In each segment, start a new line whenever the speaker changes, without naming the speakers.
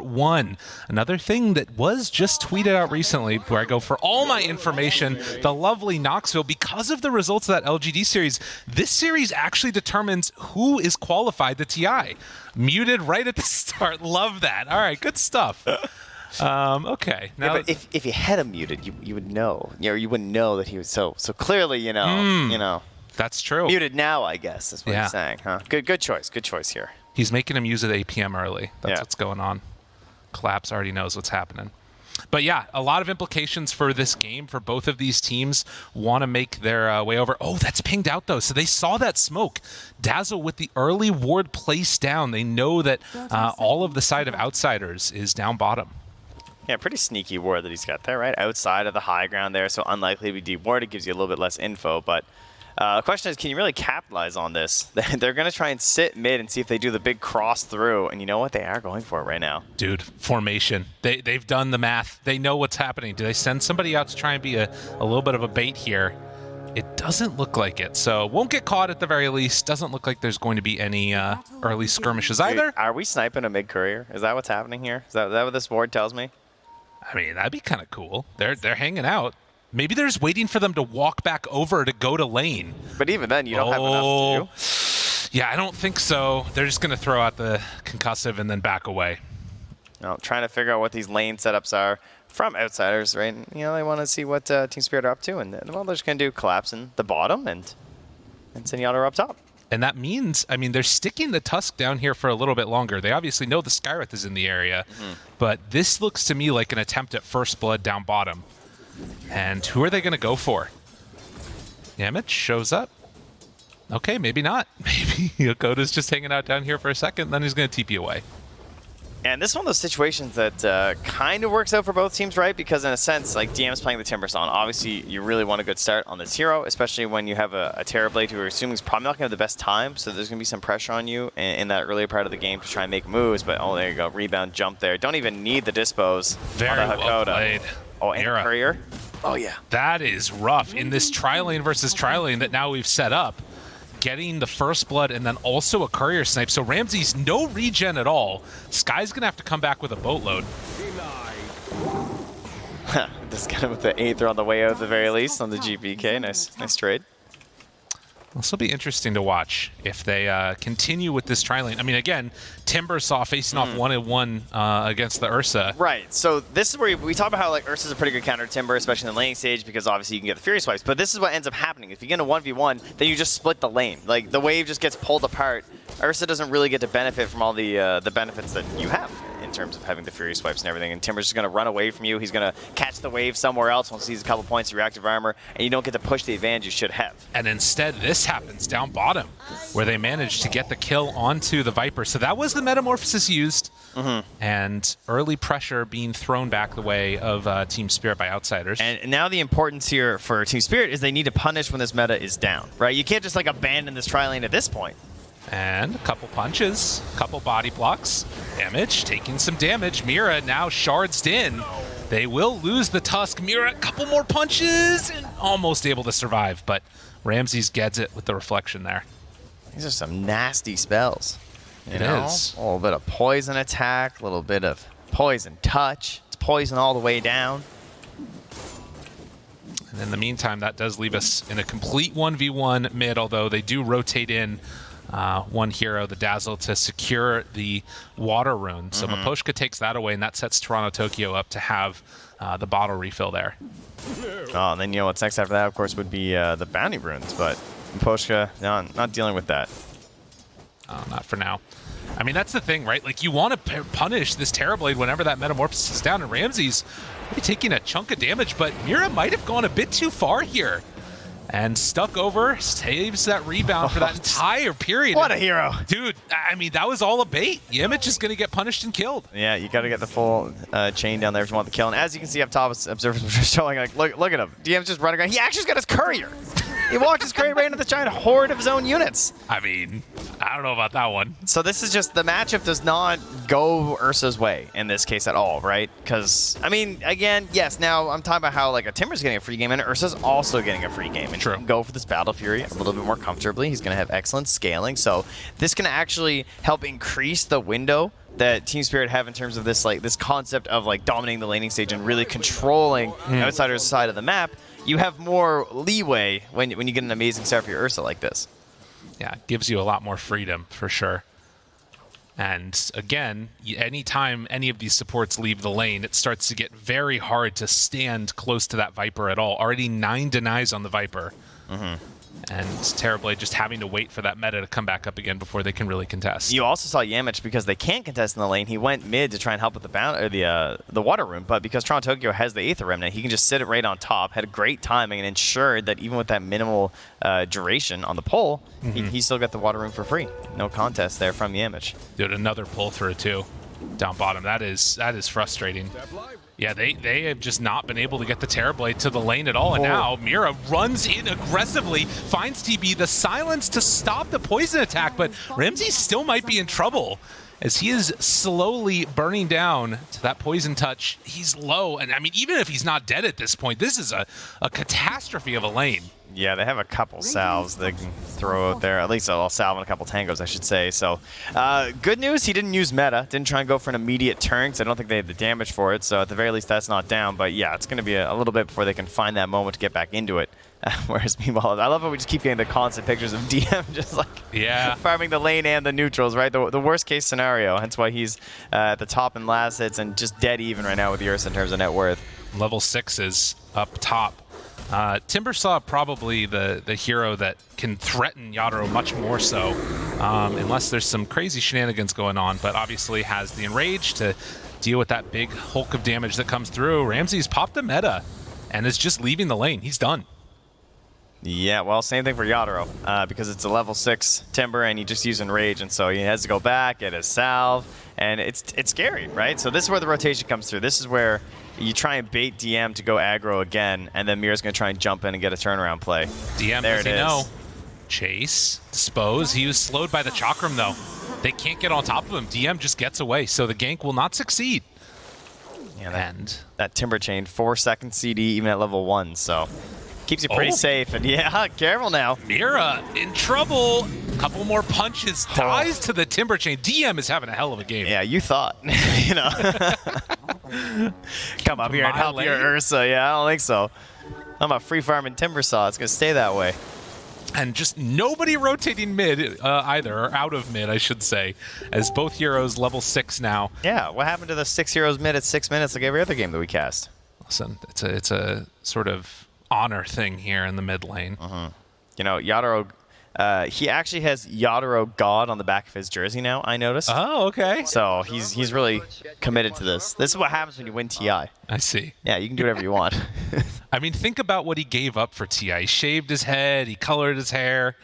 1. Another thing that was just tweeted out recently, where I go for all my information, the lovely Knoxville, because of the results of that LGD series, this series actually determines who is qualified to TI. Muted right at the start. Love that. All right, good stuff. Okay. Now,
yeah, but if you had him muted, you would know. You wouldn't know that he was so clearly, you know.
That's true.
Muted now, I guess, is what you're saying, huh? Good choice. Good choice here.
He's making him use it APM early. That's what's going on. Collapse already knows what's happening. But yeah, a lot of implications for this game for both of these teams. Want to make their way over. Oh, that's pinged out though. So they saw that smoke. Dazzle with the early ward placed down. They know that all of the side of Outsiders is down bottom.
Yeah, pretty sneaky ward that he's got there, right? Outside of the high ground there, so unlikely to be de-warded. Gives you a little bit less info, but the question is, can you really capitalize on this? They're going to try and sit mid and see if they do the big cross through, and you know what? They are going for it right now.
Dude, formation. They've done the math. They know what's happening. Do they send somebody out to try and be a little bit of a bait here? It doesn't look like it, so won't get caught at the very least. Doesn't look like there's going to be any early skirmishes either.
Dude, are we sniping a mid-courier? Is that what's happening here? Is that what this board tells me?
I mean, that'd be kind of cool. They're hanging out. Maybe they're just waiting for them to walk back over to go to lane.
But even then, you don't have enough to do.
Yeah, I don't think so. They're just going to throw out the concussive and then back away.
No, trying to figure out what these lane setups are from Outsiders, right? And, they want to see what Team Spirit are up to. And, well, they're just going to do collapse in the bottom and Zenyatta up top.
And that means, I mean, they're sticking the Tusk down here for a little bit longer. They obviously know the Skyreth is in the area. But this looks to me like an attempt at first blood down bottom. And who are they going to go for? Yamich shows up. Okay, maybe not. Maybe Yokota's just hanging out down here for a second, then he's going to TP away.
And this is one of those situations that kind of works out for both teams, right? Because in a sense, like DM's playing the Timbersaw. Obviously, you really want a good start on this hero, especially when you have a Terrorblade who are assuming is probably not going to have the best time. So there's going to be some pressure on you in that earlier part of the game to try and make moves. But oh, there you go. Rebound jump there. Don't even need the dispos.
Very well played.
Oh, and Courier. Oh, yeah.
That is rough in this tri-lane versus tri-lane that now we've set up. Getting the first blood and then also a courier snipe. So Ramsey's no regen at all. Sky's going to have to come back with a boatload.
Just got him with the Aether on the way out at the very least on the GPK. Nice trade.
This will be interesting to watch if they continue with this tri-lane. I mean, again, Timbersaw facing off 1-1 against the Ursa.
Right. So this is where we talk about how like Ursa's a pretty good counter to Timber, especially in the laning stage, because obviously you can get the Fury Swipes. But this is what ends up happening. If you get a 1v1, then you just split the lane. Like the wave just gets pulled apart. Ursa doesn't really get to benefit from all the benefits that you have in terms of having the Fury Swipes and everything. And Timber's just going to run away from you. He's going to catch the wave somewhere else once he sees a couple points of reactive armor, and you don't get to push the advantage you should have.
And instead, this happens down bottom, where they managed to get the kill onto the Viper. So that was the Metamorphosis used, and early pressure being thrown back the way of Team Spirit by Outsiders.
And now the importance here for Team Spirit is they need to punish when this meta is down, right? You can't just like abandon this tri-lane at this point.
And a couple punches, a couple body blocks. Damage, taking some damage. Mira now shards in. They will lose the Tusk. Mira, a couple more punches and almost able to survive, but Ramses gets it with the reflection there.
These are some nasty spells.
It is.
A little bit of poison attack, a little bit of poison touch. It's poison all the way down.
And in the meantime, that does leave us in a complete 1v1 mid, although they do rotate in one hero, the Dazzle, to secure the water rune. So Miposhka takes that away, and that sets Toronto Tokyo up to have the bottle refill there.
Oh, and then what's next after that, of course, would be the bounty runes, but Miposhka, not dealing with that.
Not for now. I mean, that's the thing, right? Like, you want to punish this Terrorblade whenever that Metamorphosis is down, and Ramsey's taking a chunk of damage, but Mira might have gone a bit too far here. And stuck over, saves that rebound for that entire period.
What a hero.
Dude, I mean, that was all a bait. Yamich is going to get punished and killed.
Yeah, you got to get the full chain down there if you want the kill. And as you can see up top, observers are showing, like, look at him. DM's just running around. He actually's got his courier. He walked his courier right into the giant horde of his own units.
I mean, I don't know about that one.
So this is just, the matchup does not go Ursa's way in this case at all, right? Because, I mean, again, yes, now I'm talking about how like a Timber's getting a free game and Ursa's also getting a free game. And
True.
He can go for this Battle Fury a little bit more comfortably. He's going to have excellent scaling. So this can actually help increase the window that Team Spirit have in terms of this this concept of dominating the laning stage and really controlling Outsider's side of the map, you have more leeway when you get an amazing start for your Ursa like this.
Yeah, it gives you a lot more freedom for sure. And again, anytime any of these supports leave the lane, it starts to get very hard to stand close to that Viper at all. Already 9 denies on the Viper. And Terrorblade just having to wait for that meta to come back up again before they can really contest.
You also saw Yamich, because they can't contest in the lane, he went mid to try and help with the water rune, but because Toronto Tokyo has the Aether Remnant, he can just sit it right on top, had a great timing, and ensured that even with that minimal duration on the pull, he still got the water rune for free. No contest there from Yamich.
Dude, another pull through too. Down bottom. That is frustrating. Yeah, they have just not been able to get the Terrorblade to the lane at all. And now Mira runs in aggressively, finds TB, the silence to stop the poison attack, but Ramsey still might be in trouble as he is slowly burning down to that poison touch. He's low, and I mean, even if he's not dead at this point, this is a catastrophe of a lane.
Yeah, they have a couple salves they can throw out there. At least a salve and a couple tangos, I should say. So, good news, he didn't use meta. Didn't try and go for an immediate turn, because I don't think they had the damage for it. So, at the very least, that's not down. But, yeah, it's going to be a little bit before they can find that moment to get back into it. Whereas, meanwhile, I love how we just keep getting the constant pictures of DM just, farming the lane and the neutrals, right? The worst-case scenario. Hence why he's at the top in last hits and just dead even right now with Ursa in terms of net worth.
Level 6 is up top. Timbersaw probably the hero that can threaten Yadro much more so, unless there's some crazy shenanigans going on, but obviously has the Enrage to deal with that big hulk of damage that comes through. Ramsey's popped the meta and is just leaving the lane. He's done.
Yeah, well, same thing for Yadro, because it's a level 6 Timber and he just used Enrage, and so he has to go back, get his salve, and it's scary, right? So this is where the rotation comes through. This is where you try and bait DM to go aggro again, and then Mira's going to try and jump in and get a turnaround play.
DM,
there
does he know? Chase, dispose. He was slowed by the Chakram, though. They can't get on top of him. DM just gets away, so the gank will not succeed.
Yeah, that Timber Chain, 4-second CD even at level 1, so keeps you pretty safe. And yeah, careful now.
Mira in trouble. Couple more punches, dies to the Timber Chain. DM is having a hell of a game.
Yeah, you thought. You know. Come up here and help your Ursa. Yeah, I don't think so. I'm a free farming Timbersaw. It's going to stay that way.
And just nobody rotating mid either, or out of mid, I should say, as both heroes level 6 now.
Yeah, what happened to the 6 heroes mid at 6 minutes like every other game that we cast?
Listen, it's a sort of honor thing here in the mid lane.
You know, Yadro, he actually has Yadro God on the back of his jersey now, I noticed.
Oh, okay.
So he's really committed to this. This is what happens when you win TI.
I see.
Yeah, you can do whatever you want.
I mean, think about what he gave up for TI. He shaved his head, he colored his hair.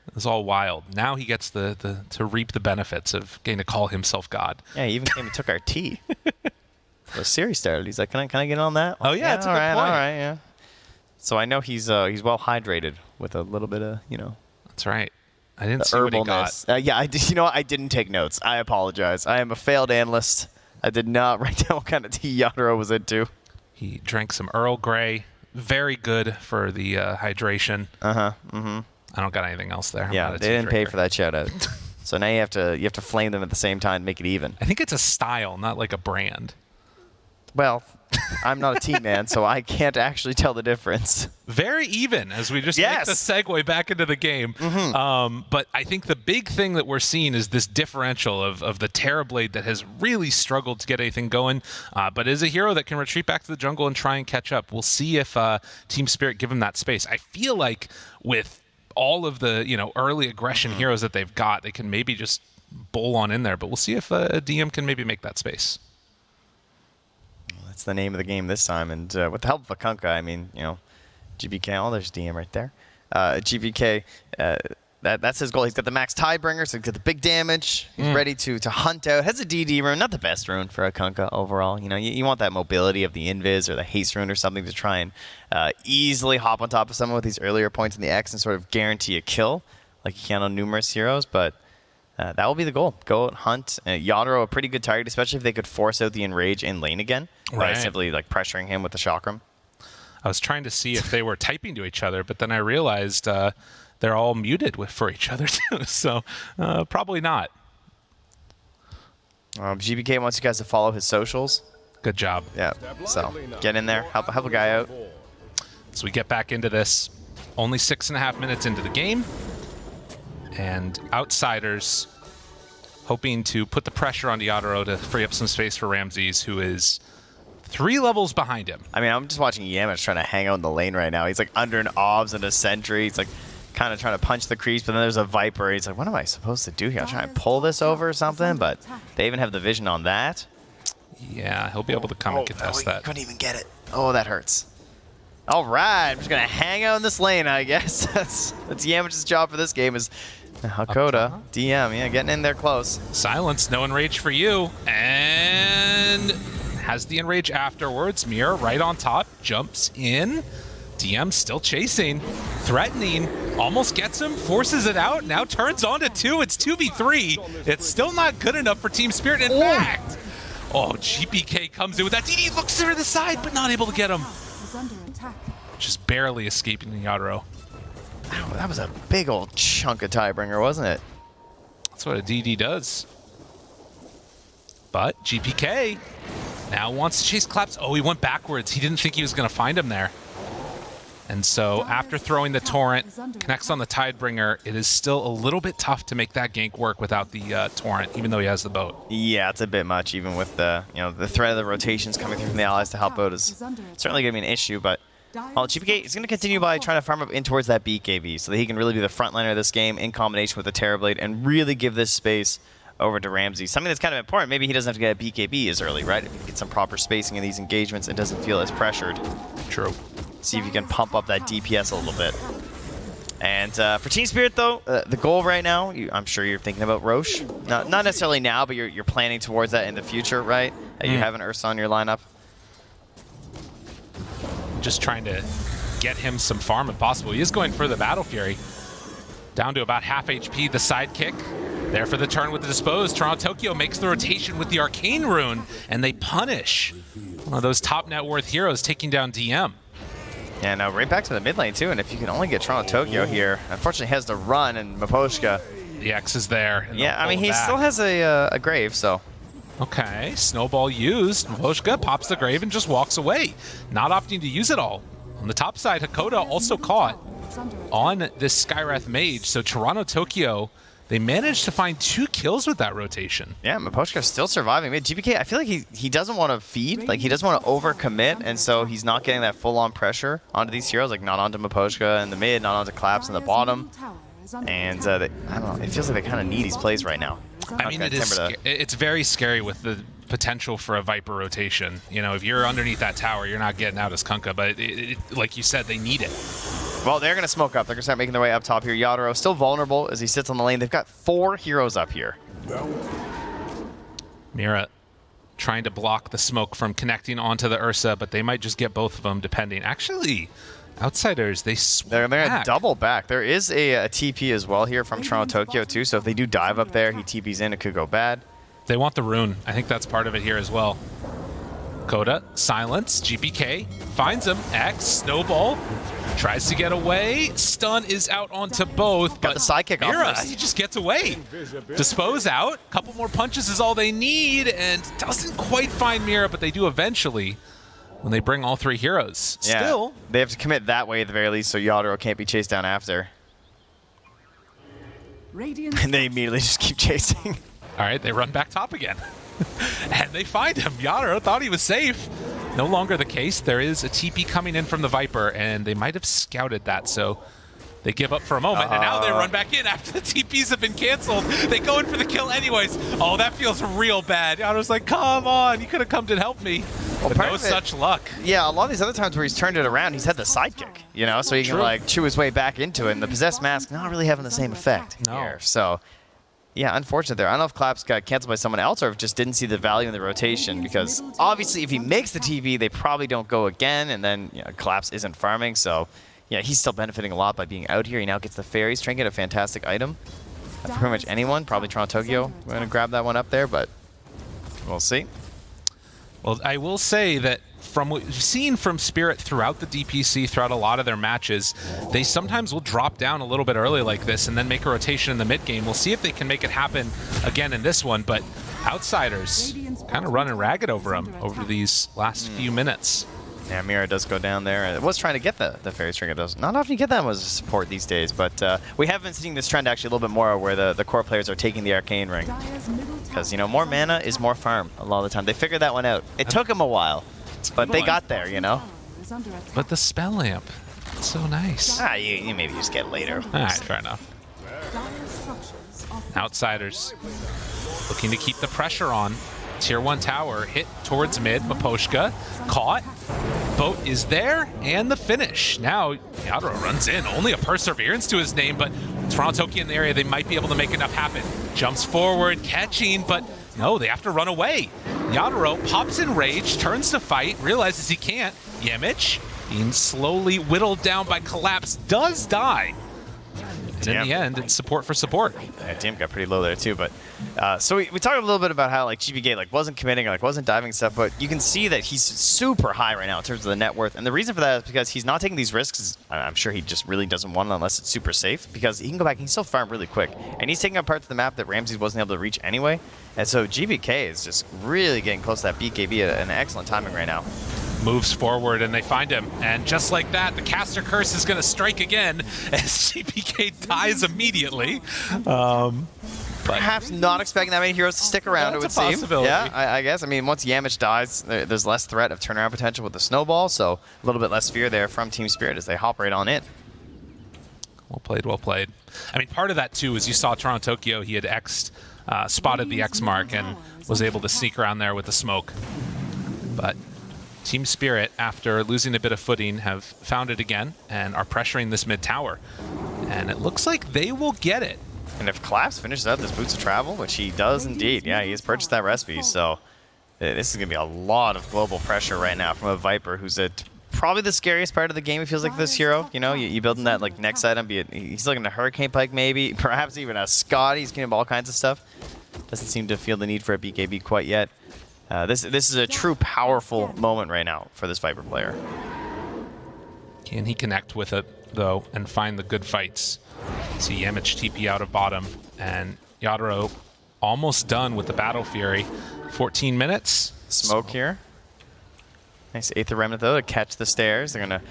It was all wild. Now he gets to reap the benefits of getting to call himself God.
Yeah, he even came and took our tea. The series started. He's like, can I get on that?
Oh, yeah, that's a good point.
All right, yeah. So I know he's well hydrated with a little bit of, you know.
That's right. I didn't see what he got.
Yeah, you know what? I didn't take notes. I apologize. I am a failed analyst. I did not write down what kind of tea Yadro was into.
He drank some Earl Grey. Very good for the hydration. I don't got anything else there.
Yeah, they didn't pay for that shout out. So now you have to flame them at the same time to make it even.
I think it's a style, not like a brand.
Well, I'm not a tea man, so I can't actually tell the difference.
Very even as we just make the segue back into the game. But I think the big thing that we're seeing is this differential of the Terrorblade that has really struggled to get anything going, but is a hero that can retreat back to the jungle and try and catch up. We'll see if Team Spirit give him that space. I feel like with all of the early aggression heroes that they've got, they can maybe just bowl on in there, but we'll see if a DM can maybe make that space.
That's the name of the game this time, and with the help of a Kunkka, I mean, GBK, oh, there's DM right there. GBK, that's his goal. He's got the max Tidebringer, so he's got the big damage. He's ready to hunt out. Has a DD rune, not the best rune for a Kunkka overall. You want that mobility of the Invis or the haste rune or something to try and easily hop on top of someone with these earlier points in the X and sort of guarantee a kill, like you can on numerous heroes, but that will be the goal. Go out, hunt. Yadro, a pretty good target, especially if they could force out the Enrage in lane again by simply pressuring him with the Chakram.
I was trying to see if they were typing to each other, but then I realized they're all muted for each other too, so probably not.
GBK wants you guys to follow his socials.
Good job.
Yeah, so get in there, help a guy out.
So we get back into this. Only 6.5 minutes into the game. And Outsiders hoping to put the pressure on Yadro to free up some space for Ramses, who is 3 levels behind him.
I mean, I'm just watching Yamich trying to hang out in the lane right now. He's like under an OBS and a sentry. He's like kind of trying to punch the crease, but then there's a Viper. He's like, what am I supposed to do here? I'll try and pull this over or something, but they even have the vision on that.
Yeah, he'll be able to come and contest that.
Couldn't even get it. Oh, that hurts. All right, I'm just going to hang out in this lane, I guess. That's Yamich's job for this game is Hakoda, DM, yeah, getting in there close.
Silence, no enrage for you. And has the enrage afterwards. Mira right on top, jumps in. DM still chasing, threatening, almost gets him, forces it out, now turns on to 2. It's 2v3. It's still not good enough for Team Spirit. In fact, GPK comes in with that DD, looks to the side, but not able to get him. Just barely escaping the Yadro.
Ow, that was a big old chunk of Tiebringer, wasn't it?
That's what a DD does. But GPK now wants to chase Claps. Oh, he went backwards. He didn't think he was going to find him there. And so after throwing the Torrent, connects on the Tidebringer, it is still a little bit tough to make that gank work without the Torrent, even though he has the boat.
Yeah, it's a bit much, even with the the threat of the rotations coming through from the allies to help out is certainly going to be an issue. But GPK is going to continue by trying to farm up in towards that BKB so that he can really be the frontliner of this game in combination with the Terrorblade and really give this space over to Ramsey. Something that's kind of important. Maybe he doesn't have to get a BKB as early, right? If he can get some proper spacing in these engagements and doesn't feel as pressured.
True.
See if you can pump up that DPS a little bit. And for Team Spirit, though, the goal right now, I'm sure you're thinking about Roche. Not necessarily now, but you're planning towards that in the future, right? You have an Ursa on your lineup.
Just trying to get him some farm if possible. He is going for the Battle Fury. Down to about half HP, the sidekick. There for the turn with the Dispose. Toronto Tokyo makes the rotation with the Arcane Rune, and they punish one of those top net worth heroes taking down DM.
Yeah, now right back to the mid lane, too, and if you can only get Toronto Tokyo here, unfortunately he has to run, and Miposhka.
The X is there.
Yeah, I mean, he still has a Grave, so.
Okay, Snowball used. Miposhka pops the Grave and just walks away, not opting to use it all. On the top side, Hakoda also caught on this Skywrath Mage, so Toronto Tokyo, they managed to find 2 kills with that rotation.
Yeah, Miposhka's still surviving. GPK, I feel like he doesn't want to feed, like he doesn't want to overcommit, and so he's not getting that full-on pressure onto these heroes, like not onto Miposhka in the mid, not onto Claps in the bottom. And I don't know, it feels like they kind of need these plays right now.
I mean, it's very scary with the potential for a Viper rotation. You know, if you're underneath that tower, you're not getting out as Kunkka, but like you said, they need it.
Well, they're going to smoke up. They're going to start making their way up top here. Yadro still vulnerable as he sits on the lane. They've got 4 heroes up here.
Mira trying to block the smoke from connecting onto the Ursa, but they might just get both of them depending. Actually, Outsiders, they're
going to double back. There is a TP as well here from Toronto Tokyo too, so if they do dive up there, he TPs in, it could go bad.
They want the rune. I think that's part of it here as well. Coda, silence, GPK, finds him, X, Snowball, tries to get away, stun is out onto both,
got the sidekick
Mira,
off
he just gets away. Dispose out, couple more punches is all they need, and doesn't quite find Mira, but they do eventually when they bring all 3 heroes.
Yeah,
Still,
they have to commit that way at the very least, so Yadro can't be chased down after. And they immediately just keep chasing.
All right, they run back top again. And they find him. Yadro thought he was safe. No longer the case. There is a TP coming in from the Viper, and they might have scouted that, so they give up for a moment, and now they run back in after the TPs have been canceled. They go in for the kill anyways. Oh, that feels real bad. Yadro's like, come on, you could have come to help me. Well, but no such luck.
Yeah, a lot of these other times where he's turned it around, he's had the sidekick, you know, so he can like chew his way back into it, and the Possessed Mask not really having the same effect here. So yeah, unfortunate there. I don't know if Claps got canceled by someone else or if just didn't see the value in the rotation, because obviously if he makes the TP, they probably don't go again, and then Claps isn't farming, so yeah, he's still benefiting a lot by being out here. He now gets the Fairies Trinket, a fantastic item. For pretty much anyone, probably Toronto Tokyo. We're going to grab that one up there, but we'll see.
Well, I will say that from what we've seen from Spirit throughout the DPC, throughout a lot of their matches, they sometimes will drop down a little bit early like this and then make a rotation in the mid game. We'll see if they can make it happen again in this one, but Outsiders kind of running ragged over him over these last few minutes.
Yeah, Mira does go down there. And was trying to get the Fairy Trinket. Not often you get that as a support these days, but we have been seeing this trend actually a little bit more where the core players are taking the Arcane Ring. Because, you know, more mana is more farm a lot of the time. They figured that one out. It took them a while, but they got there, you know?
But the spell lamp, it's so nice.
You maybe just get later.
All right, fair enough. Outsiders looking to keep the pressure on. Tier 1 tower hit towards mid. Miposhka caught. Boat is there, and the finish. Now, Yadro runs in. Only a Perseverance to his name, but Torontoki in the area, they might be able to make enough happen. Jumps forward, catching, but no, they have to run away. Yadro pops in rage, turns to fight, realizes he can't. Yemich, being slowly whittled down by Collapse, does die. And in the end, it's support for support.
Yeah, DM got pretty low there too, but so we talked a little bit about how like GBK wasn't committing, wasn't diving stuff, but you can see that he's super high right now in terms of the net worth, and the reason for that is because he's not taking these risks. I'm sure he just really doesn't want it unless it's super safe, because he can go back and he can still farm really quick, and he's taking up parts of the map that Ramses wasn't able to reach anyway, and so GBK is just really getting close to that BKB at an excellent timing right now.
Moves forward and they find him, and just like that, the caster curse is going to strike again as GPK dies immediately.
Perhaps not expecting that many heroes to stick around, it would seem. Yeah, I guess. I mean, once Yamich dies, there's less threat of turnaround potential with the snowball, so a little bit less fear there from Team Spirit as they hop right on in.
Well played, well played. I mean, part of that too is you saw Toronto Tokyo, he had spotted the X mark and was able to sneak around there with the smoke. But Team Spirit, after losing a bit of footing, have found it again and are pressuring this mid tower. And it looks like they will get it.
And if Collapse finishes out this Boots of Travel, which he does indeed, yeah, he has purchased that recipe, so this is going to be a lot of global pressure right now from a Viper, who's probably the scariest part of the game, it feels like, this hero. You know, you build in that like next item, be it he's looking at Hurricane Pike maybe, perhaps even a Scott, he's getting all kinds of stuff. Doesn't seem to feel the need for a BKB quite yet. This is a true powerful moment right now for this Viper player.
Can he connect with it, though, and find the good fights? See Yemich TP out of bottom, and Yadro almost done with the Battle Fury. 14 minutes.
Smoke here. Nice Aether Remnant, though, to catch the stairs. They're going to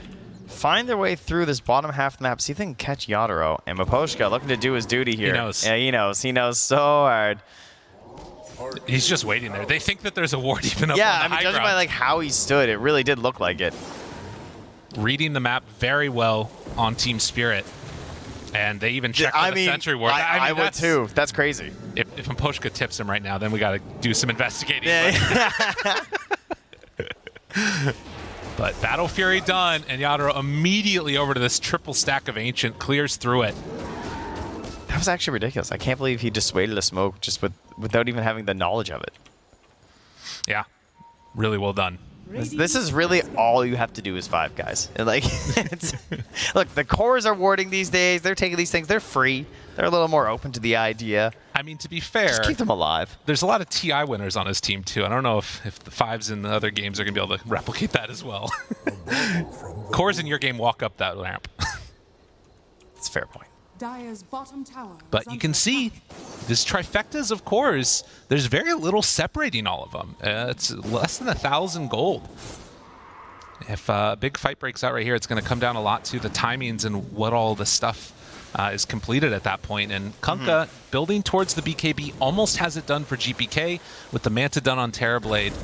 find their way through this bottom half of the map, see if they can catch Yadro. And Miposhka looking to do his duty here.
He knows.
Yeah, he knows. He knows so hard.
He's just waiting there. They think that there's a ward even up on the high ground.
Judging by like how he stood, it really did look like it.
Reading the map very well on Team Spirit. And they even checked for the sentry ward.
I would too. That's crazy.
If Miposhka tips him right now, then we got to do some investigating.
Yeah.
But Battle Fury done, and Yadro immediately over to this triple stack of Ancient, clears through it.
That was actually ridiculous. I can't believe he dissuaded a smoke just without even having the knowledge of it.
Yeah, really well done.
This is really all you have to do is 5 guys. Like, look, the cores are warding these days. They're taking these things. They're free. They're a little more open to the idea.
I mean, to be fair,
just keep them alive.
There's a lot of TI winners on his team, too. I don't know if the 5s in the other games are going to be able to replicate that as well. Cores in your game walk up that ramp.
That's a fair point.
But you can see this trifectas of cores, there's very little separating all of them. It's less than 1,000 gold. If a big fight breaks out right here, it's going to come down a lot to the timings and what all the stuff is completed at that point. And Kunkka, building towards the BKB, almost has it done for GPK with the Manta done on Terrorblade.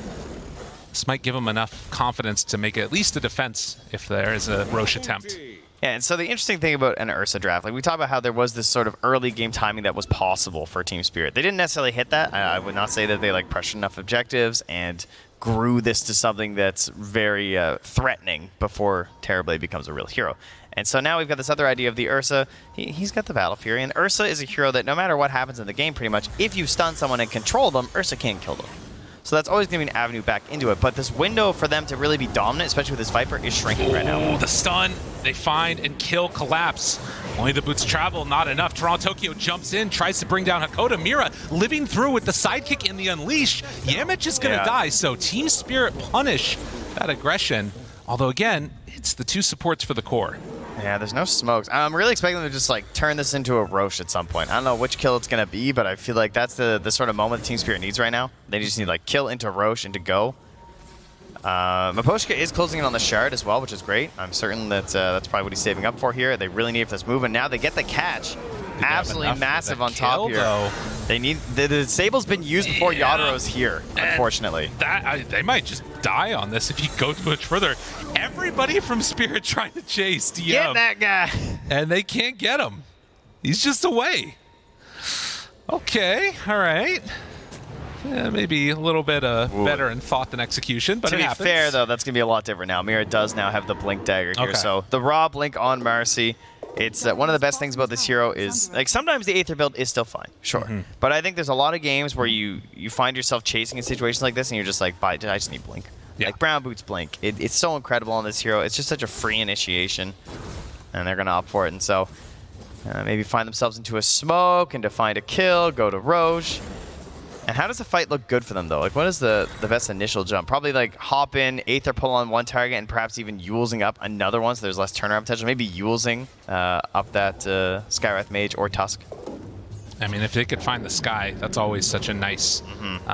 This might give him enough confidence to make at least a defense if there is a Roche attempt.
Yeah, and so the interesting thing about an Ursa draft, like we talked about how there was this sort of early game timing that was possible for Team Spirit. They didn't necessarily hit that. I would not say that they like pressured enough objectives and grew this to something that's very threatening before Terrorblade becomes a real hero. And so now we've got this other idea of the Ursa. He's got the Battle Fury, and Ursa is a hero that no matter what happens in the game pretty much, if you stun someone and control them, Ursa can kill them. So that's always going to be an avenue back into it. But this window for them to really be dominant, especially with this Viper, is shrinking right now.
Oh, the stun. They find and kill Collapse. Only the boots travel, not enough. Toronto Tokyo jumps in, tries to bring down Hakoda. Mira living through with the sidekick in the Unleash. Yamich is going to die, so Team Spirit punish that aggression. Although, again, it's the 2 supports for the core.
Yeah, there's no smokes. I'm really expecting them to just like turn this into a Roche at some point. I don't know which kill it's going to be, but I feel like that's the sort of moment Team Spirit needs right now. They just need like kill into Roche into go. Miposhka is closing in on the shard as well, which is great. I'm certain that that's probably what he's saving up for here. They really need this movement. Now they get the catch. Absolutely massive on top here.
Though.
They need the Sable's been used before Yataro's here, unfortunately.
They might just die on this if you go too much further. Everybody from Spirit trying to chase DM.
Get that guy.
And they can't get him. He's just away. Okay, all right. Yeah, maybe a little bit better in thought than execution, but
to
it
be
happens.
fair, though, that's going to be a lot different now. Mira does now have the Blink Dagger here, so the raw Blink on Marcy. It's one of the best things about this hero is, like, sometimes the Aether build is still fine, sure. But I think there's a lot of games where you find yourself chasing in situations like this, and you're just like, I just need Blink.
Yeah.
Like, Brown Boots Blink. It's so incredible on this hero. It's just such a free initiation, and they're going to opt for it. And so maybe find themselves into a smoke and to find a kill, go to Roche. And how does the fight look good for them, though? Like, what is the best initial jump? Probably, like, hop in, Aether pull on one target, and perhaps even Yulesing up another one so there's less turnaround potential. Maybe Yulesing up that Skywrath Mage or Tusk.
I mean, if they could find the sky, that's always such a nice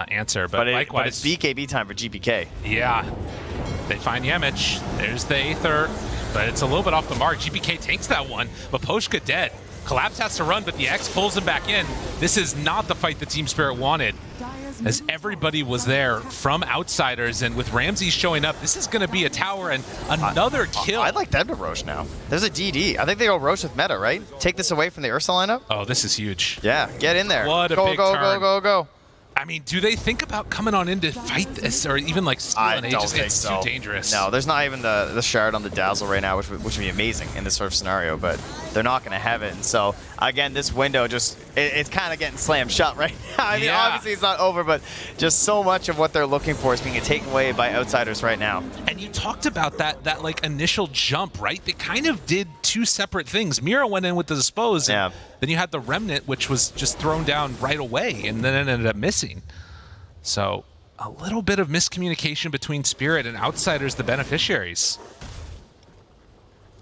answer. But likewise,
but it's BKB time for GPK.
Yeah. They find Yemich. There's the Aether. But it's a little bit off the mark. GPK takes that one. But Poshka dead. Collapse has to run, but the X pulls him back in. This is not the fight that Team Spirit wanted, as everybody was there from outsiders, and with Ramsey showing up, this is going to be a tower and another kill.
I'd like them to Roche now. There's a DD. I think they go Roche with meta, right? Take this away from the Ursa lineup.
Oh, this is huge.
Yeah, get in there.
What a
go,
big
go,
turn.
go, go, go.
I mean, do they think about coming on in to fight this, or even like steal an Aegis? It's too dangerous.
No, there's not even the shard on the Dazzle right now, which would be amazing in this sort of scenario, but they're not going to have it. And so, again, this window just, it's kind of getting slammed shut right now. I mean, obviously it's not over, but just so much of what they're looking for is being taken away by outsiders right now.
And you talked about that like initial jump, right? They kind of did two separate things. Mira went in with the Dispose, and then you had the Remnant, which was just thrown down right away, and then it ended up missing. So a little bit of miscommunication between Spirit and outsiders, the beneficiaries.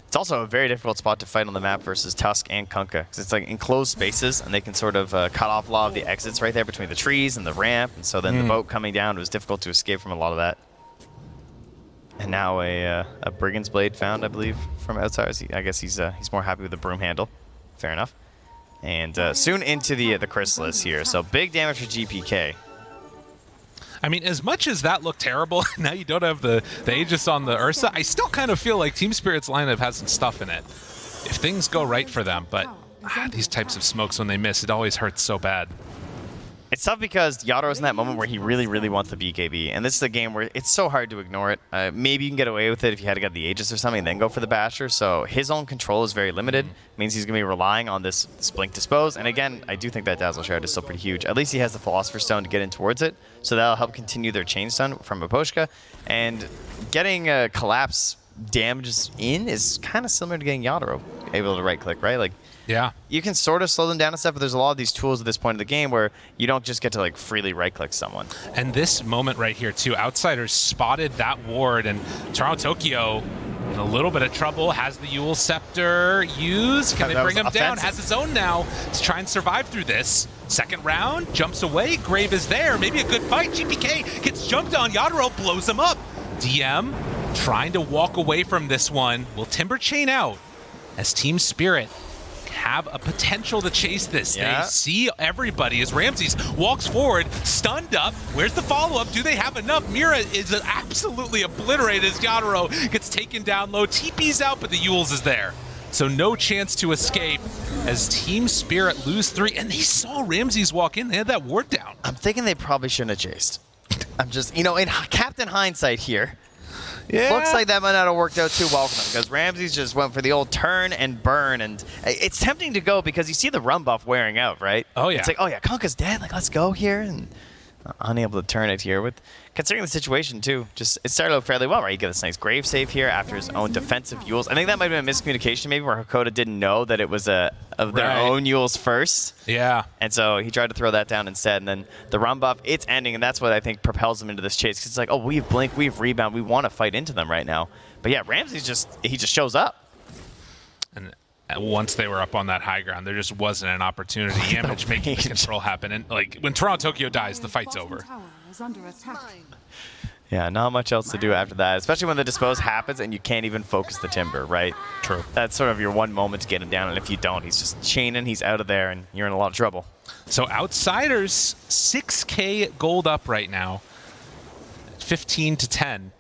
It's also a very difficult spot to fight on the map versus Tusk and Kunkka, because it's like enclosed spaces, and they can sort of cut off a lot of the exits right there between the trees and the ramp, and so then the boat coming down, it was difficult to escape from a lot of that. And now a Brigand's Blade found, I believe, from outsiders. I guess he's more happy with the broom handle. Fair enough. And soon into the Chrysalis here, so big damage for GPK.
I mean, as much as that looked terrible, now you don't have the Aegis on the Ursa, I still kind of feel like Team Spirit's lineup has some stuff in it. If things go right for them, but these types of smokes when they miss, it always hurts so bad.
It's tough because Yataro's in that moment where he really, really wants the BKB, and this is a game where it's so hard to ignore it. Maybe you can get away with it if you had to get the Aegis or something and then go for the Basher, so his own control is very limited. Means he's going to be relying on this Blink Dispose, and again, I do think that Dazzle Shard is still pretty huge. At least he has the Philosopher's Stone to get in towards it, so that'll help continue their Chain Stun from Miposhka, and getting Collapse damages in is kind of similar to getting Yataro able to right-click, right? Like,
yeah.
You can sort of slow them down and stuff, but there's a lot of these tools at this point of the game where you don't just get to like freely right-click someone.
And this moment right here too, outsiders spotted that ward, and Toronto Tokyo in a little bit of trouble, has the Yule Scepter used. Can they bring him down? Has his own now to try and survive through this. Second round, jumps away, Grave is there, maybe a good fight. GPK gets jumped on, Yataro blows him up. DM trying to walk away from this one. Will Timber chain out as Team Spirit have a potential to chase this.
Yeah.
They see everybody as Ramses walks forward, stunned up. Where's the follow-up? Do they have enough? Mira is absolutely obliterated as Yataro gets taken down low. TP's out, but the Yules is there. So no chance to escape as Team Spirit lose 3. And they saw Ramses walk in. They had that ward down.
I'm thinking they probably shouldn't have chased. I'm just, you know, in Captain Hindsight here, looks like that might not have worked out too well for them because Ramses just went for the old turn and burn, and it's tempting to go because you see the run buff wearing out, right?
Oh, yeah.
It's like, oh, yeah, Kunkka's dead. Like, let's go here, and unable to turn it here. With considering the situation, too, just it started out fairly well, right? You get this nice grave save here after his own defensive Yules. I think that might have been a miscommunication maybe where Hakoda didn't know that it was of their own Yules first.
Yeah.
And so he tried to throw that down instead, and then the run buff, it's ending, and that's what I think propels him into this chase. Because it's like, oh, we have Blink, we have Rebound, we want to fight into them right now. But yeah, Ramsey just shows up.
And once they were up on that high ground, there just wasn't an opportunity. Yamage making the control happen. And like when Toronto Tokyo dies, the fight's over.
Yeah, not much else to do after that, especially when the dispose happens and you can't even focus the Timber, right?
True.
That's sort of your one moment to get him down, and if you don't, he's just chaining, he's out of there, and you're in a lot of trouble.
So Outsiders, 6K gold up right now, 15-10.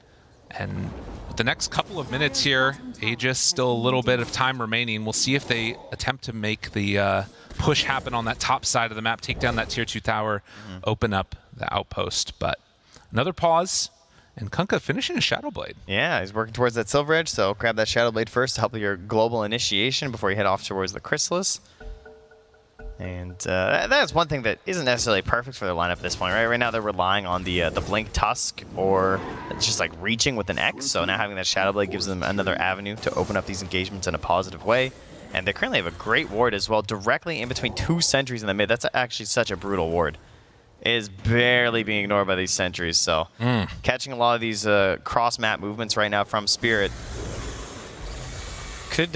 And with the next couple of minutes here, Aegis, still a little bit of time remaining. We'll see if they attempt to make the push happen on that top side of the map, take down that tier 2 tower, open up the outpost. But another pause. And Kunkka finishing a Shadow Blade.
Yeah, he's working towards that Silver Edge, so grab that Shadow Blade first to help with your global initiation before you head off towards the Chrysalis. And that's one thing that isn't necessarily perfect for their lineup at this point, right? Right now they're relying on the Blink Tusk or just like reaching with an X, so now having that Shadow Blade gives them another avenue to open up these engagements in a positive way. And they currently have a great ward as well, directly in between 2 sentries in the mid. That's actually such a brutal ward. Is barely being ignored by these sentries, so catching a lot of these cross-map movements right now from Spirit could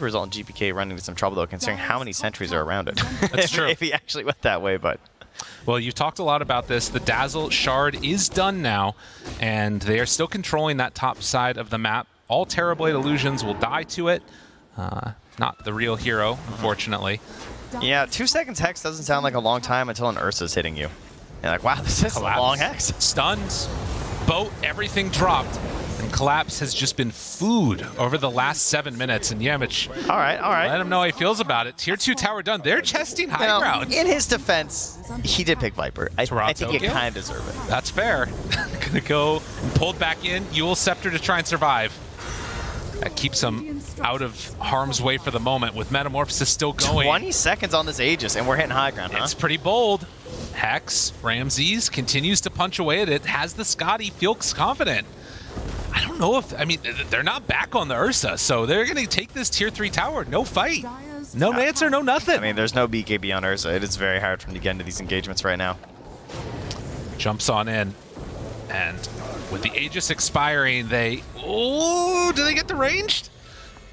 result in GPK running into some trouble, though, considering how many sentries are around it.
That's true.
If he actually went that way, but...
Well, you've talked a lot about this. The Dazzle Shard is done now, and they are still controlling that top side of the map. All Terrorblade illusions will die to it. Not the real hero, unfortunately.
Yeah, 2 seconds hex doesn't sound like a long time until an Ursa's hitting you. You're like, wow, this is
Collapse.
a long hex.
Stuns, boat, everything dropped. And Collapse has just been food over the last 7 minutes. And Yamich,
all right.
Let him know how he feels about it. Tier 2 tower done. They're chesting high ground.
In his defense, he did pick Viper. I think you kind of deserve it.
That's fair. Gonna go and pulled back in. Eul Scepter to try and survive. That keeps him out of harm's way for the moment with Metamorphosis still going.
20 seconds on this Aegis, and we're hitting high ground, huh?
It's pretty bold. Hex, Ramses continues to punch away at it. Has the Scotty, feels confident. I don't know if, I mean, they're not back on the Ursa, so they're going to take this tier 3 tower. No fight. No answer, no nothing.
I mean, there's no BKB on Ursa. It is very hard for him to get into these engagements right now.
Jumps on in. And with the Aegis expiring, they... Oh, do they get the ranged?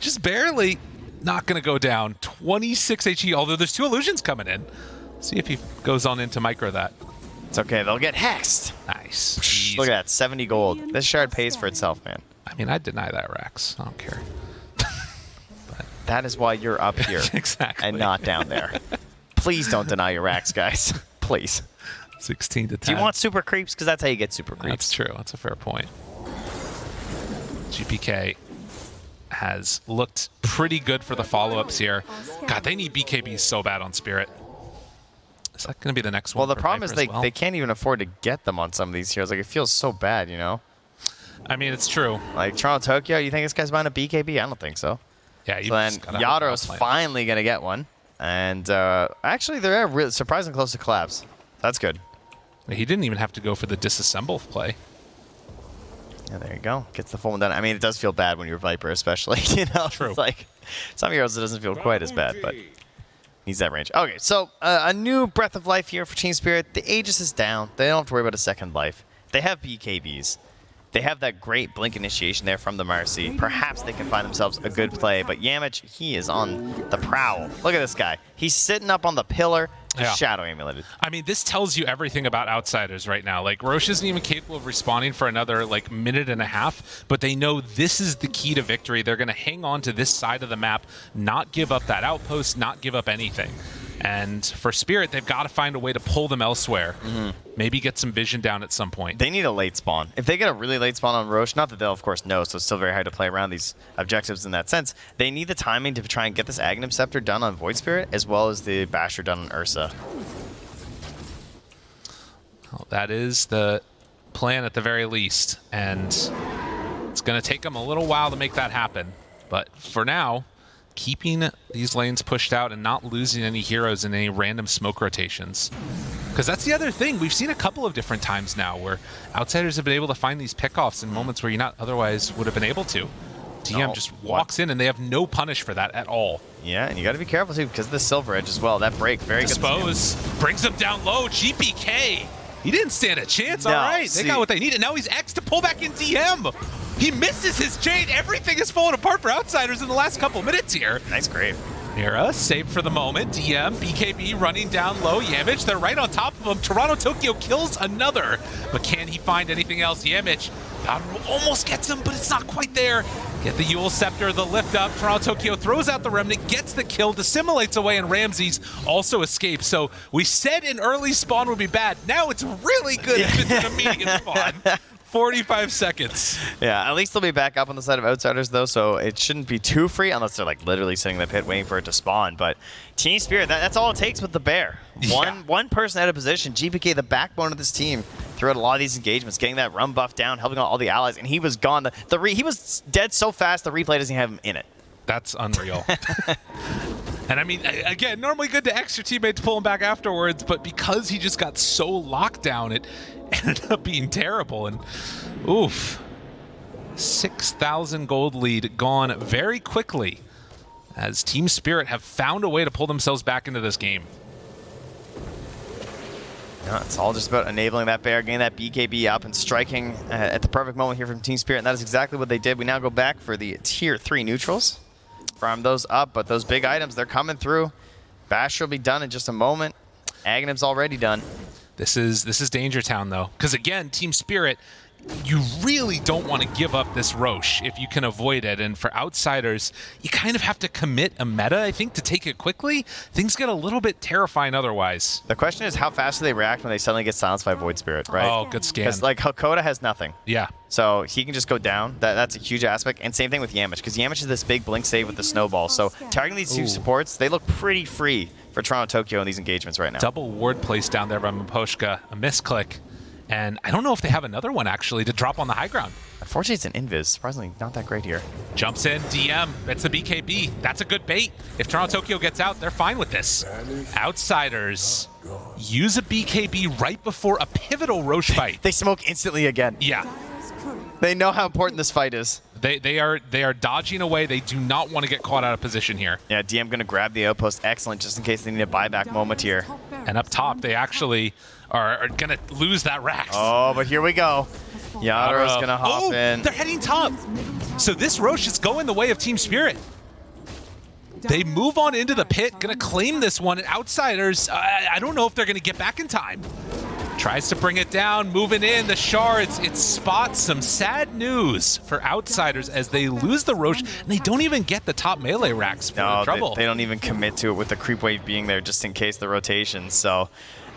Just barely. Not going to go down. 26 HE, although there's 2 illusions coming in. See if he goes on into micro that.
It's okay. They'll get hexed.
Nice.
Jeez. Look at that. 70 gold. This shard pays for itself, man.
I mean, I'd deny that, Rax. I don't care.
But that is why you're up here.
Exactly.
And not down there. Please don't deny your Rax, guys. Please.
16-10.
Do you want super creeps? Because that's how you get super creeps.
That's true. That's a fair point. GPK has looked pretty good for the follow-ups here. God, they need BKBs so bad on Spirit. Is that going to be the next one?
Well, the problem is they
they
can't even afford to get them on some of these heroes. Like, it feels so bad, you know?
I mean, it's true.
Like, Toronto Tokyo, you think this guy's buying a BKB? I don't think so.
Yeah,
so then Yado's finally going to get one. And actually, they're really surprisingly close to collapse. That's good.
He didn't even have to go for the disassemble play.
Yeah, there you go. Gets the full one done. I mean, it does feel bad when you're Viper, especially. You know,
true.
It's like some heroes it doesn't feel quite as bad, but needs that range. Okay, so a new breath of life here for Team Spirit. The Aegis is down. They don't have to worry about a second life. They have BKBs. They have that great blink initiation there from the Marcy. Perhaps they can find themselves a good play, but Yamich, he is on the prowl. Look at this guy. He's sitting up on the pillar. Shadow amuleted.
I mean, this tells you everything about Outsiders right now. Like, Roche isn't even capable of responding for another, like, minute and a half, but they know this is the key to victory. They're going to hang on to this side of the map, not give up that outpost, not give up anything. And for Spirit, they've got to find a way to pull them elsewhere. Maybe get some vision down at some point.
They need a late spawn. If they get a really late spawn on Roche, not that they'll, of course, know, so it's still very hard to play around these objectives in that sense, they need the timing to try and get this Aghanim Scepter done on Void Spirit, as well as the Basher done on Ursa.
Well, that is the plan at the very least, and it's going to take them a little while to make that happen. But for now, keeping these lanes pushed out and not losing any heroes in any random smoke rotations. Because that's the other thing. We've seen a couple of different times now where Outsiders have been able to find these pickoffs in moments where you not otherwise would have been able to. DM just walks in and they have no punish for that at all.
Yeah, and you got to be careful too because of the Silver Edge as well. That break, very good.
Dispose brings them down low. GPK, he didn't stand a chance.
No,
all right, they got what they need, and now he's X to pull back in DM. He misses his Jade. Everything is falling apart for Outsiders in the last couple minutes here.
Nice grave.
Mira, saved for the moment. DM, BKB running down low. Yamich, they're right on top of him. Toronto Tokyo kills another. But can he find anything else? Yamich almost gets him, but it's not quite there. Get the Yule Scepter, the lift up. Toronto Tokyo throws out the Remnant, gets the kill, dissimulates away, and Ramses also escapes. So we said an early spawn would be bad. Now it's really good if it's an immediate spawn. 45 seconds.
Yeah, at least they'll be back up on the side of Outsiders, though, so it shouldn't be too free unless they're like literally sitting in the pit waiting for it to spawn. But Team Spirit, that's all it takes with the Bear. One person out of position. GPK, the backbone of this team, throughout a lot of these engagements, getting that run buff down, helping out all the allies, and he was gone. He was dead so fast, the replay doesn't have him in it.
That's unreal. And I mean, again, normally good to extra teammates pull him back afterwards, but because he just got so locked down, it ended up being terrible. And oof, 6,000 gold lead gone very quickly as Team Spirit have found a way to pull themselves back into this game.
Yeah, it's all just about enabling that Bear, getting that BKB up, and striking at the perfect moment here from Team Spirit, and that is exactly what they did. We now go back for the Tier 3 neutrals. Farm those up, but those big items, they're coming through. Basher will be done in just a moment. Aghanim's already done.
This is Danger Town, though, because again, Team Spirit, you really don't want to give up this Roche if you can avoid it. And for Outsiders, you kind of have to commit a meta, I think, to take it quickly. Things get a little bit terrifying otherwise.
The question is, how fast do they react when they suddenly get silenced by Void Spirit, right?
Oh, good scan.
Because like Hakoda has nothing.
Yeah.
So he can just go down. That's a huge aspect. And same thing with Yamich, because Yamich is this big blink save with the snowball. So targeting these two supports, they look pretty free for Toronto Tokyo in these engagements right now.
Double ward placed down there by Miposhka, a misclick. And I don't know if they have another one, actually, to drop on the high ground.
Unfortunately, it's an invis. Surprisingly, not that great here.
Jumps in, DM, it's the BKB. That's a good bait. If Toronto Tokyo gets out, they're fine with this. Outsiders use a BKB right before a pivotal Roche fight.
They smoke instantly again.
Yeah.
They know how important this fight is.
They are dodging away. They do not want to get caught out of position here.
Yeah, DM going to grab the outpost. Excellent, just in case they need a buyback moment here.
And up top, they actually are going to lose that Rax.
Oh, but here we go. Yadaro's going to hop in.
They're heading top. So this Roche is going the way of Team Spirit. They move on into the pit, going to claim this one. And Outsiders, I don't know if they're going to get back in time. Tries to bring it down, moving in, the shards. It spots some sad news for Outsiders as they lose the Roche, and they don't even get the top melee racks for the trouble.
They don't even commit to it with the creep wave being there just in case the rotation. So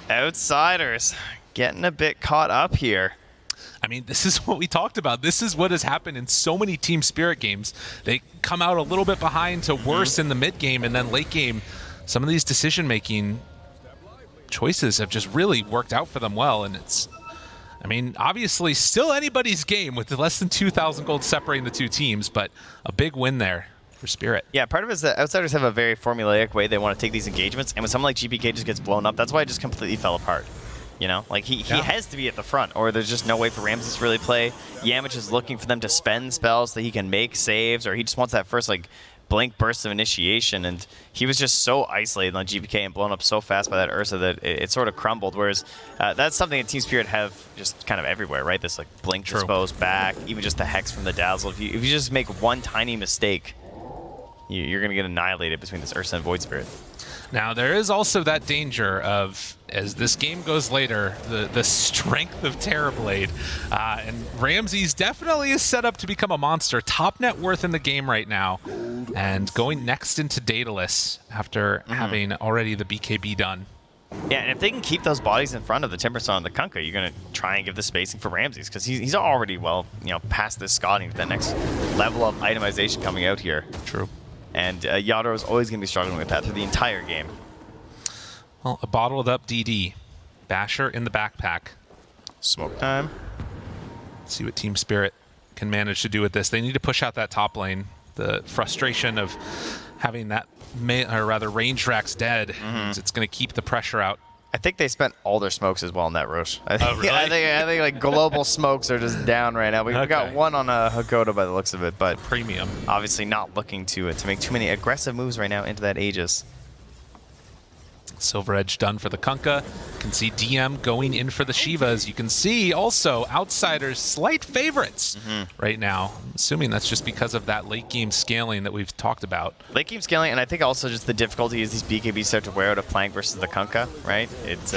Outsiders getting a bit caught up here.
I mean, this is what we talked about. This is what has happened in so many Team Spirit games. They come out a little bit behind to worse in the mid game, and then late game, some of these decision-making choices have just really worked out for them well. And it's, I mean, obviously still anybody's game with less than 2,000 gold separating the two teams, but a big win there for Spirit.
Yeah, part of it is that Outsiders have a very formulaic way they want to take these engagements, and when someone like GPK just gets blown up, that's why it just completely fell apart. You know, like he has to be at the front, or there's just no way for Ramses to really play. Yamich is looking for them to spend spells so that he can make saves, or he just wants that first like blink burst of initiation, and he was just so isolated on GPK and blown up so fast by that Ursa that it sort of crumbled. Whereas that's something that Team Spirit have just kind of everywhere, right? This like blink dispose back, even just the Hex from the Dazzle. If you just make one tiny mistake, you're going to get annihilated between this Ursa and Void Spirit.
Now, there is also that danger of, as this game goes later, the strength of Terrorblade. And Ramses definitely is set up to become a monster. Top net worth in the game right now. And going next into Daedalus after having already the BKB done.
Yeah, and if they can keep those bodies in front of the Timbersaw and the Kunkka, you're going to try and give the spacing for Ramses, because he's already, well, past this Scotting with that next level of itemization coming out here.
True.
And Yadro is always going to be struggling with that through the entire game.
Well, a bottled up DD. Basher in the backpack.
Smoke time.
Let's see what Team Spirit can manage to do with this. They need to push out that top lane. The frustration of having that, or rather, range racks dead. It's going to keep the pressure out.
I think they spent all their smokes as well in that Roche.
Oh, really?
I think like global smokes are just down right now. We got one on Hakoda by the looks of it, but
Premium.
Obviously not looking to make too many aggressive moves right now into that Aegis.
Silver Edge done for the Kunkka. You can see DM going in for the Shiva. As you can see, also, Outsiders slight favorites right now. I'm assuming that's just because of that late game scaling that we've talked about.
Late game scaling, and I think also just the difficulty is these BKBs start to wear out of playing versus the Kunkka, right? It's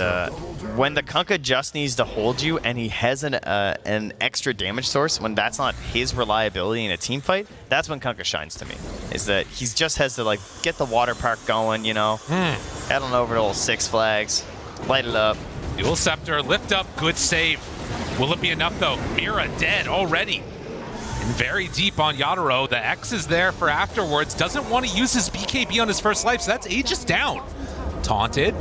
when the Kunkka just needs to hold you and he has an extra damage source, when that's not his reliability in a team fight, that's when Kunkka shines to me. Is that he just has to like get the water park going, you know? Head on over to old Six Flags, light it up.
Dual Scepter, lift up, good save. Will it be enough though? Mira dead already. And very deep on Yatoro. The X is there for afterwards. Doesn't want to use his BKB on his first life, so that's Aegis down. Taunted.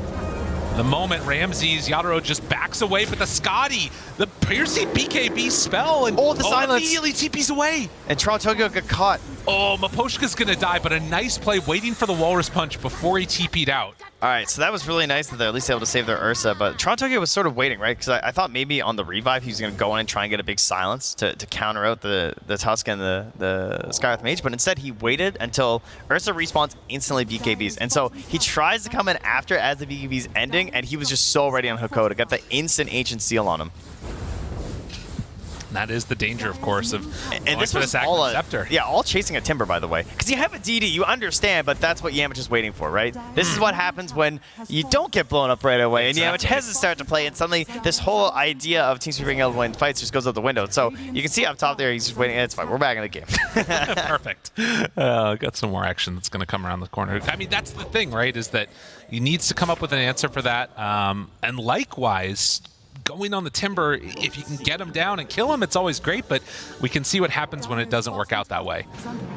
The moment Ramses, Yatoro just backs away, but the Scotty, the piercing BKB spell, and
the silence.
Immediately TP's away.
And Toronto Tokyo got caught.
Oh, Maposhka's gonna die, but a nice play waiting for the Walrus Punch before he TP'd out.
All right, so that was really nice that they're at least able to save their Ursa, but Toronto Tokyo was sort of waiting, right? Because I thought maybe on the revive he was going to go in and try and get a big silence to counter out the Tusk and the Skywrath Mage, but instead he waited until Ursa respawns instantly BKBs. And so he tries to come in after as the BKB's ending, and he was just so ready on Hakoda, got the instant Ancient Seal on him.
That is the danger, of course, of
and this was all Scepter. Yeah, all chasing a Timber, by the way. Because you have a DD, you understand, but that's what Yamich is waiting for, right? This is what happens when you don't get blown up right away, and Yamich has to start to play, and suddenly this whole idea of Team Speed being able to win fights just goes out the window. So you can see up top there, he's just waiting. It's fine. We're back in the game.
Perfect. Got some more action that's going to come around the corner. I mean, that's the thing, right, is that he needs to come up with an answer for that. And likewise, going on the Timber, if you can get him down and kill him, it's always great, but we can see what happens when it doesn't work out that way.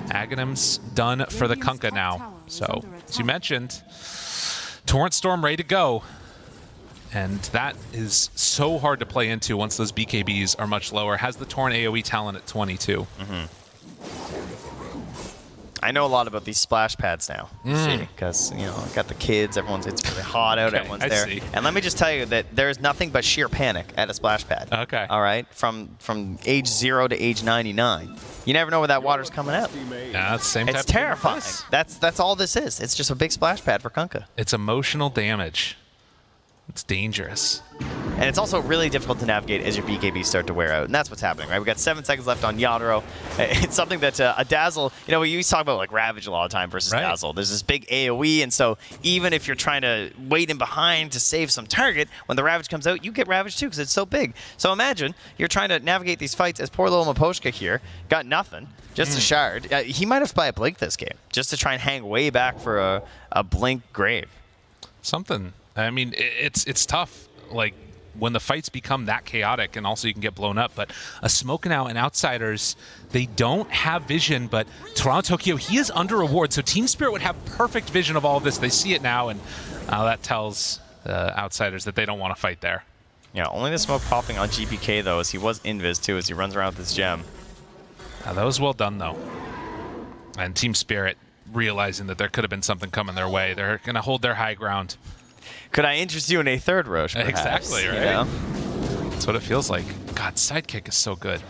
Aghanim's done for the Kunkka now. So, as you mentioned, Torrent Storm ready to go. And that is so hard to play into once those BKBs are much lower. Has the Torrent AoE talent at 22.
I know a lot about these splash pads now, because you know, got the kids. It's really hot out. Everyone's there, and let me just tell you that there is nothing but sheer panic at a splash pad.
Okay.
All right, from age 0 to age 99, you never know where that water's coming out.
Yeah, that's the same type.
It's terrifying. That's all this is. It's just a big splash pad for Kunkka.
It's emotional damage. It's dangerous.
And it's also really difficult to navigate as your BKBs start to wear out. And that's what's happening, right? We've got 7 seconds left on Yatoro. It's something that a Dazzle, you know, we used to talk about like Ravage a lot of time versus Dazzle. There's this big AoE, and so even if you're trying to wait in behind to save some target, when the Ravage comes out, you get Ravage too because it's so big. So imagine you're trying to navigate these fights as poor little Maposhka here, got nothing, just a shard. He might have spy a Blink this game just to try and hang way back for a Blink Grave.
Something. I mean, it's tough. Like, when the fights become that chaotic, and also you can get blown up. But a Smoke Now and Outsiders, they don't have vision, but Toronto Tokyo, he is under reward. So Team Spirit would have perfect vision of all of this. They see it now, and that tells Outsiders that they don't want to fight there.
Yeah, only the smoke popping on GPK, though, as he was invis, too, as he runs around with this gem.
That was well done, though. And Team Spirit realizing that there could have been something coming their way. They're going to hold their high ground.
Could I interest you in a third Roche, perhaps?
Exactly, right?
Yeah.
That's what it feels like. God, Sidekick is so good.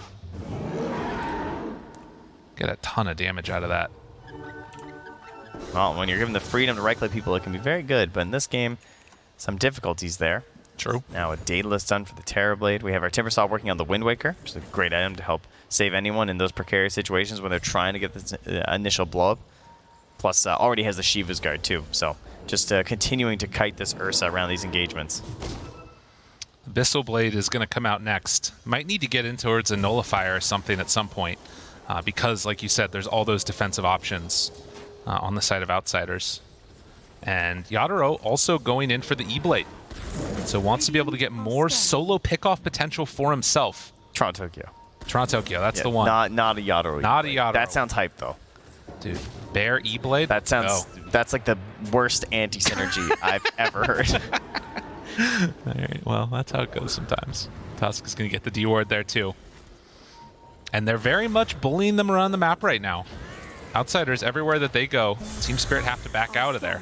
Get a ton of damage out of that.
Well, when you're given the freedom to right-click people, it can be very good. But in this game, some difficulties there.
True.
Now a Daedalus done for the Terrorblade. We have our Timbersaw working on the Wind Waker, which is a great item to help save anyone in those precarious situations when they're trying to get this initial blow-up. Plus, already has the Shiva's Guard, too. So just continuing to kite this Ursa around these engagements.
Abyssal Blade is going to come out next. Might need to get in towards a Nullifier or something at some point, because, like you said, there's all those defensive options on the side of Outsiders. And Yatoro also going in for the E-Blade. So wants to be able to get more solo pickoff potential for himself.
Toronto Tokyo.
Toronto Tokyo, that's the one.
Not a Yatoro.
Not a Yatoro.
That sounds hype, though.
Dude, Bear E-Blade?
That sounds... That's like the worst anti-synergy I've ever heard.
All right, well, that's how it goes sometimes. Tusk is going to get the D-Ward there, too. And they're very much bullying them around the map right now. Outsiders, everywhere that they go, Team Spirit have to back out of there.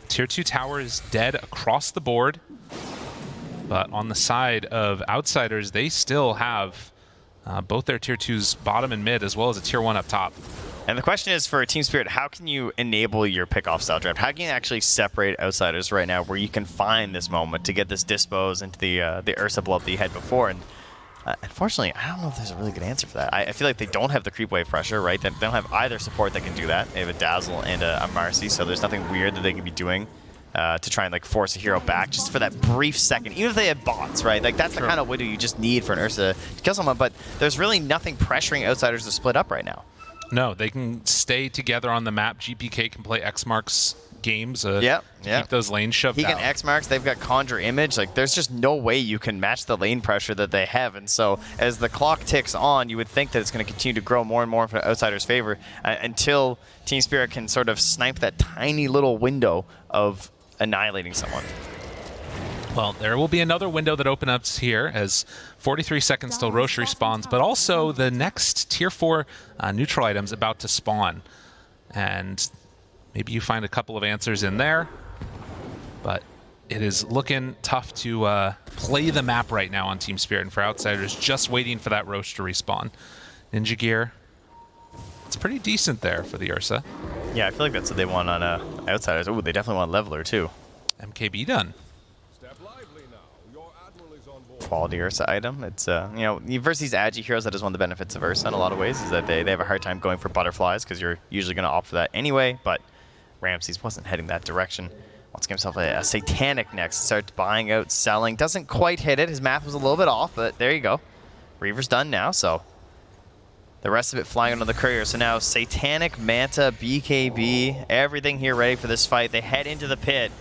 Tier 2 tower is dead across the board. But on the side of Outsiders, they still have both their Tier 2s bottom and mid, as well as a Tier 1 up top.
And the question is for Team Spirit, how can you enable your pickoff style draft? How can you actually separate Outsiders right now where you can find this moment to get this dispose into the Ursa blow up that you had before? And unfortunately, I don't know if there's a really good answer for that. I feel like they don't have the creep wave pressure, right? They don't have either support that can do that. They have a Dazzle and a Marcy, so there's nothing weird that they can be doing to try and like force a hero back just for that brief second. Even if they had bots, right? Like that's the kind of window you just need for an Ursa to kill someone, but there's really nothing pressuring Outsiders to split up right now.
No, they can stay together on the map. GPK can play X marks games. Keep those lanes shoved out.
He can X marks. They've got Conjure Image. Like, there's just no way you can match the lane pressure that they have. And so, as the clock ticks on, you would think that it's going to continue to grow more and more in Outsiders' favor until Team Spirit can sort of snipe that tiny little window of annihilating someone.
Well, there will be another window that opens up here as 43 seconds till Roche respawns, but also the next Tier 4 neutral items about to spawn. And maybe you find a couple of answers in there, but it is looking tough to play the map right now on Team Spirit, and for Outsiders, just waiting for that Roche to respawn. Ninja Gear, it's pretty decent there for the Ursa.
Yeah, I feel like that's what they want on Outsiders. Oh, they definitely want Leveler, too.
MKB done.
Quality Ursa item. It's, you know, versus these Agi heroes, that is one of the benefits of Ursa in a lot of ways, is that they have a hard time going for butterflies because you're usually going to opt for that anyway, but Ramses wasn't heading that direction. Wants to give himself a Satanic next. Starts buying out, selling. Doesn't quite hit it. His math was a little bit off, but there you go. Reaver's done now, so the rest of it flying onto the courier. So now Satanic, Manta, BKB, everything here ready for this fight. They head into the pit.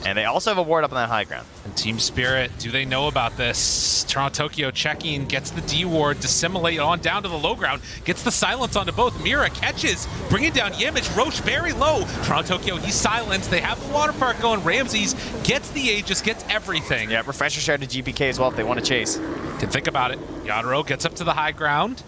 And they also have a ward up on that high ground.
And Team Spirit, do they know about this? Toronto Tokyo checking, gets the D ward, dissimulate on down to the low ground, gets the silence onto both. Mira catches, bringing down Yimage. Roche very low. Toronto Tokyo, he's silenced. They have the water park going. Ramses gets the Aegis, gets everything.
Yeah, Refresher share to GPK as well if they want to chase.
Can think about it. Yadro gets up to the high ground,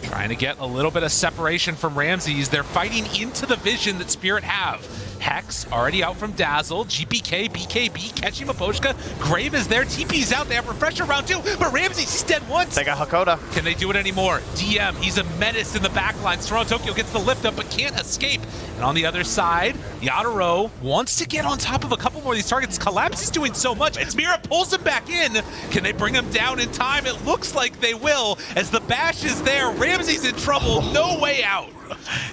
trying to get a little bit of separation from Ramses. They're fighting into the vision that Spirit have. Hex already out from Dazzle. GPK, BKB, catching Maposhka. Grave is there. TP's out. They have Refresher round 2, but Ramses, he's dead once.
They got Hakoda.
Can they do it anymore? DM, he's a menace in the backline. Toronto Tokyo gets the lift up, but can't escape. And on the other side, Yadaro wants to get on top of a couple more of these targets. Collapse is doing so much. Mira pulls him back in. Can they bring him down in time? It looks like they will, as the bash is there. Ramses in trouble. No way out.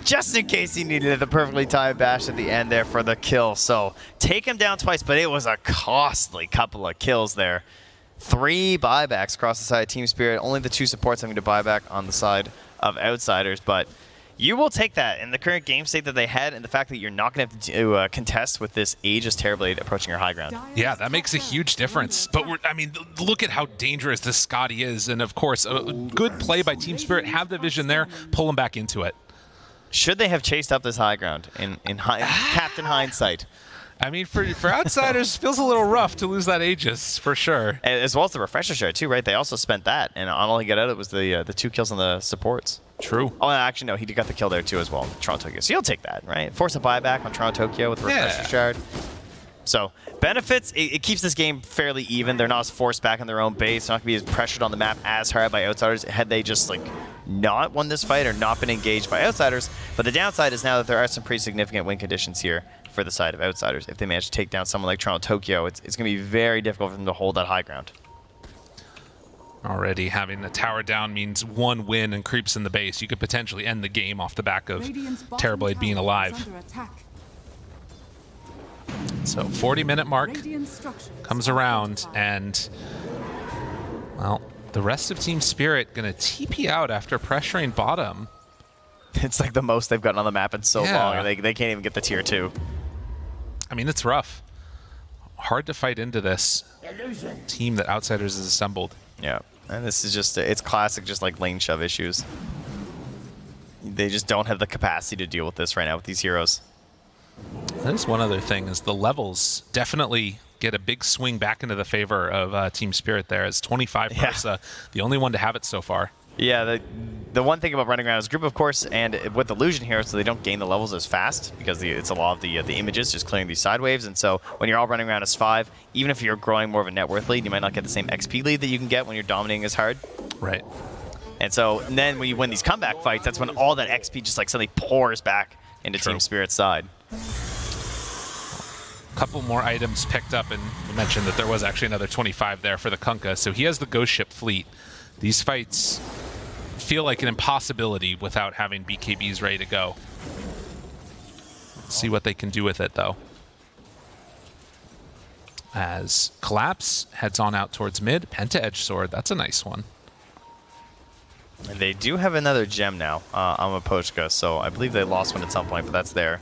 Just in case he needed the perfectly timed bash at the end there for the kill. So take him down twice, but it was a costly couple of kills there. 3 buybacks across the side of Team Spirit. Only the 2 supports having to buy back on the side of Outsiders, but you will take that in the current game state that they had, and the fact that you're not going to have to contest with this Aegis Terrorblade approaching your high ground.
Yeah, that makes a huge difference. But I mean, look at how dangerous this Scotty is, and of course, a good play by Team Spirit. Have the vision there, pull him back into it.
Should they have chased up this high ground in Captain Hindsight?
I mean, for Outsiders, it feels a little rough to lose that Aegis, for sure.
As well as the Refresher share, too, right? They also spent that, and all he got out of it was the 2 kills on the supports.
True.
Oh, actually, no, he got the kill there, too, as well. Toronto Tokyo. So you'll take that, right? Force a buyback on Toronto Tokyo with the Refresher shard. So, benefits, it keeps this game fairly even. They're not as forced back on their own base. They're not going to be as pressured on the map as hard by Outsiders had they just, like, not won this fight or not been engaged by Outsiders. But the downside is now that there are some pretty significant win conditions here for the side of Outsiders. If they manage to take down someone like Toronto Tokyo, it's going to be very difficult for them to hold that high ground.
Already having the tower down means 1 win and creeps in the base. You could potentially end the game off the back of Terrorblade being alive. So 40-minute mark comes around, and, well, the rest of Team Spirit going to TP out after pressuring bottom.
It's like the most they've gotten on the map in so long, and they can't even get the tier 2.
I mean, it's rough. Hard to fight into this team that Outsiders has assembled.
Yeah, and this is just, it's classic just like lane shove issues. They just don't have the capacity to deal with this right now with these heroes.
There's one other thing, is the levels definitely get a big swing back into the favor of Team Spirit there, as 25 Ursa, the only one to have it so far.
Yeah, the one thing about running around as a group, of course, and with Illusion here, so they don't gain the levels as fast, because it's a lot of the images just clearing these side waves, and so when you're all running around as 5, even if you're growing more of a net worth lead, you might not get the same XP lead that you can get when you're dominating as hard.
Right.
And so then when you win these comeback fights, that's when all that XP just like suddenly pours back into Team Spirit's side.
Couple more items picked up, and we mentioned that there was actually another 25 there for the Kunkka, so he has the Ghost Ship fleet. These fights feel like an impossibility without having BKBs ready to go. Let's see what they can do with it, though. As Collapse heads on out towards mid, Penta Edge Sword, that's a nice one.
And they do have another gem now on Mapochka, so I believe they lost one at some point, but that's there.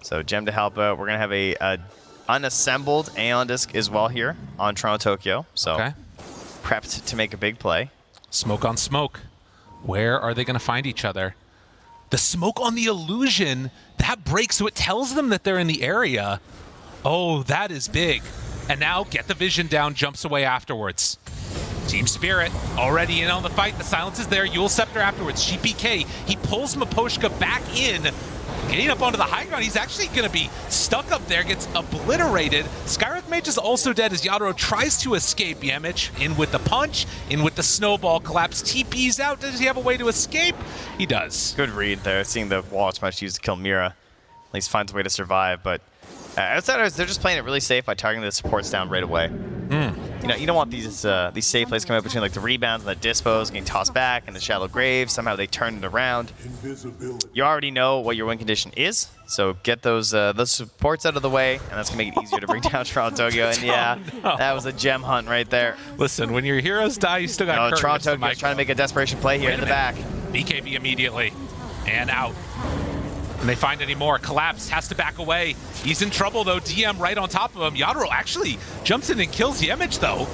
So gem to help out. We're going to have a unassembled Aeon Disc as well here on Toronto Tokyo. So prepped to make a big play.
Smoke on smoke. Where are they going to find each other? The smoke on the illusion, that breaks, so it tells them that they're in the area. Oh, that is big. And now get the vision down, jumps away afterwards. Team Spirit already in on the fight. The silence is there. Yule Scepter afterwards. GPK, he pulls Mapochka back in. Getting up onto the high ground, he's actually going to be stuck up there, gets obliterated. Skywrath Mage is also dead as Yadro tries to escape. Yamich in with the punch, in with the snowball. Collapse TP's out. Does he have a way to escape? He does.
Good read there, seeing the wall smash used to kill Mira. At least finds a way to survive, but Outsiders, they're just playing it really safe by targeting the supports down right away. You know, you don't want these safe plays coming up between like the rebounds and the dispos, getting tossed back, and the shallow grave. Somehow they turn it around. You already know what your win condition is, so get those supports out of the way, and that's gonna make it easier to bring down Toronto Tokyo. And yeah, that was a gem hunt right there.
Listen, when your heroes die, you still got
Toronto Tokyo's trying to make a desperation play here in the back.
BKB immediately, and out. And they find any more. Collapse has to back away. He's in trouble, though. DM right on top of him. Yadro actually jumps in and kills the image, though.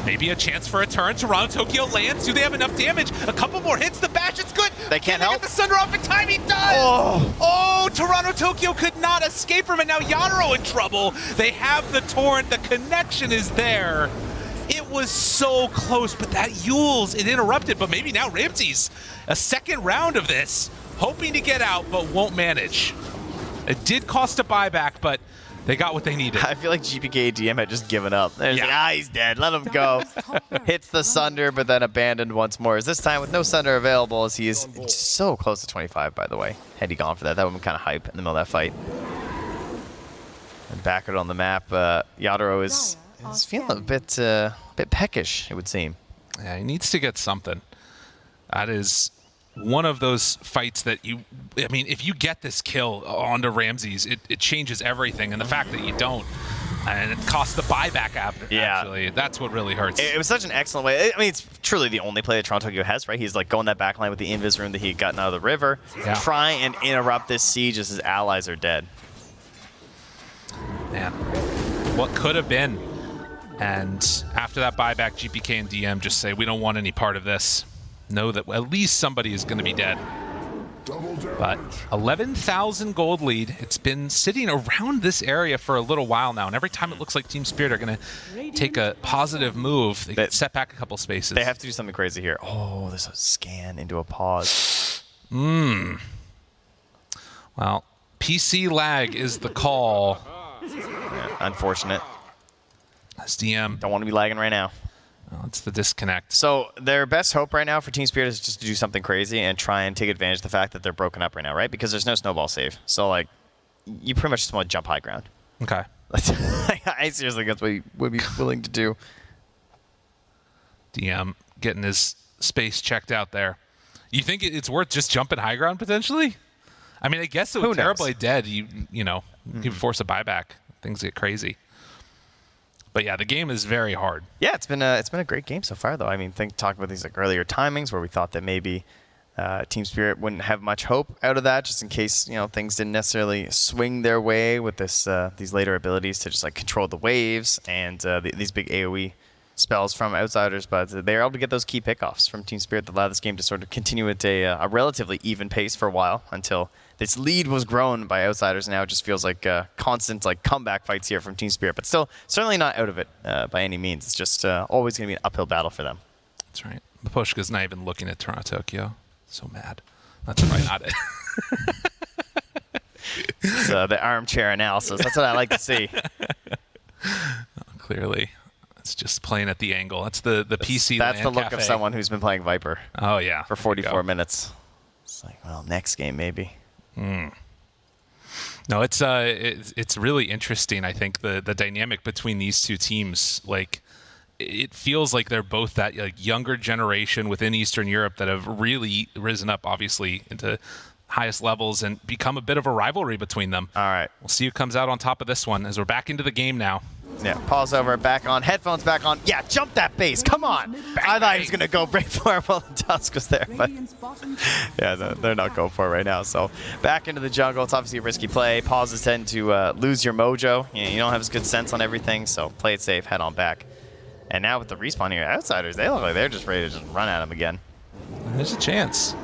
Maybe a chance for a turn. Toronto Tokyo lands. Do they have enough damage? A couple more hits. The bash, it's good.
They can't help.
Get the Sunder off in time. He does. Oh, Toronto Tokyo could not escape from it. Now Yadro in trouble. They have the torrent. The connection is there. It was so close, but that Yule's, it interrupted. But maybe now Ramses, a second round of this. Hoping to get out, but won't manage. It did cost a buyback, but they got what they needed.
I feel like GPK DM had just given up. They're like, he's dead. Let him go. Hits the Sunder, but then abandoned once more. As this time with no Sunder available, as he is so close to 25, by the way. Had he gone for that, that would have been kind of hype in the middle of that fight. And back out on the map, Yadro is feeling a bit peckish, it would seem.
Yeah, he needs to get something. That is one of those fights that I mean, if you get this kill onto Ramses, it changes everything. And the fact that you don't, and it costs the buyback after, actually, that's what really hurts.
It was such an excellent way. I mean, it's truly the only play that Toronto Tokyo has, right? He's like going that backline with the invis rune that he had gotten out of the river. Try and interrupt this siege as his allies are dead. Man, what could have been. And after that buyback, GPK and DM just say, we don't want any part of this. Know that at least somebody is going to be dead. But 11,000 gold lead. It's been sitting around this area for a little while now, and every time it looks like Team Spirit are going to take a positive move, they get set back a couple spaces. They have to do something crazy here. Oh, there's a scan into a pause. Well, PC lag is the call. Yeah, unfortunate. As DM. Don't want to be lagging right now. Well, it's the disconnect. So their best hope right now for Team Spirit is just to do something crazy and try and take advantage of the fact that they're broken up right now, right? Because there's no snowball save. So, like, you pretty much just want to jump high ground. Okay. I seriously think that's what he would be willing to do. DM getting his space checked out there. You think it's worth just jumping high ground, potentially? I mean, I guess with Terrorblade dead, you know, you can force a buyback. Things get crazy. But yeah, the game is very hard. Yeah, it's been a great game so far, though. I mean, talking about these like earlier timings where we thought that maybe Team Spirit wouldn't have much hope out of that, just in case things didn't necessarily swing their way with this these later abilities to just like control the waves and these big AOE spells from Outsiders. But they were able to get those key pickoffs from Team Spirit that allowed this game to sort of continue at a relatively even pace for a while until this lead was grown by Outsiders. Now it just feels like constant like comeback fights here from Team Spirit, but still certainly not out of it by any means. It's just always going to be an uphill battle for them. That's right. Mapochka's not even looking at Toronto Tokyo. So mad. That's right, not it. It's the armchair analysis. That's what I like to see. Clearly.
It's just playing at the angle. That's the PC.
That's the
LAN
look
cafe.
of someone who's been playing Viper.
Oh yeah,
For 44 minutes. It's like, well, next game maybe.
No, it's really interesting. I think the dynamic between these two teams, like, it feels like they're both that like younger generation within Eastern Europe that have really risen up, obviously, into highest levels and become a bit of a rivalry between them.
All right.
We'll see who comes out on top of this one as we're back into the game now.
Yeah, pause over, back on, headphones back on. Yeah, jump that base, come on. I thought he was going to go break for it while the Tusk was there, but yeah, they're not going for it right now. So back into the jungle. It's obviously a risky play. Pauses tend to lose your mojo. You don't have as good sense on everything, so play it safe, head on back. And now with the respawn here, Outsiders, they look like they're just ready to just run at him again.
There's a chance.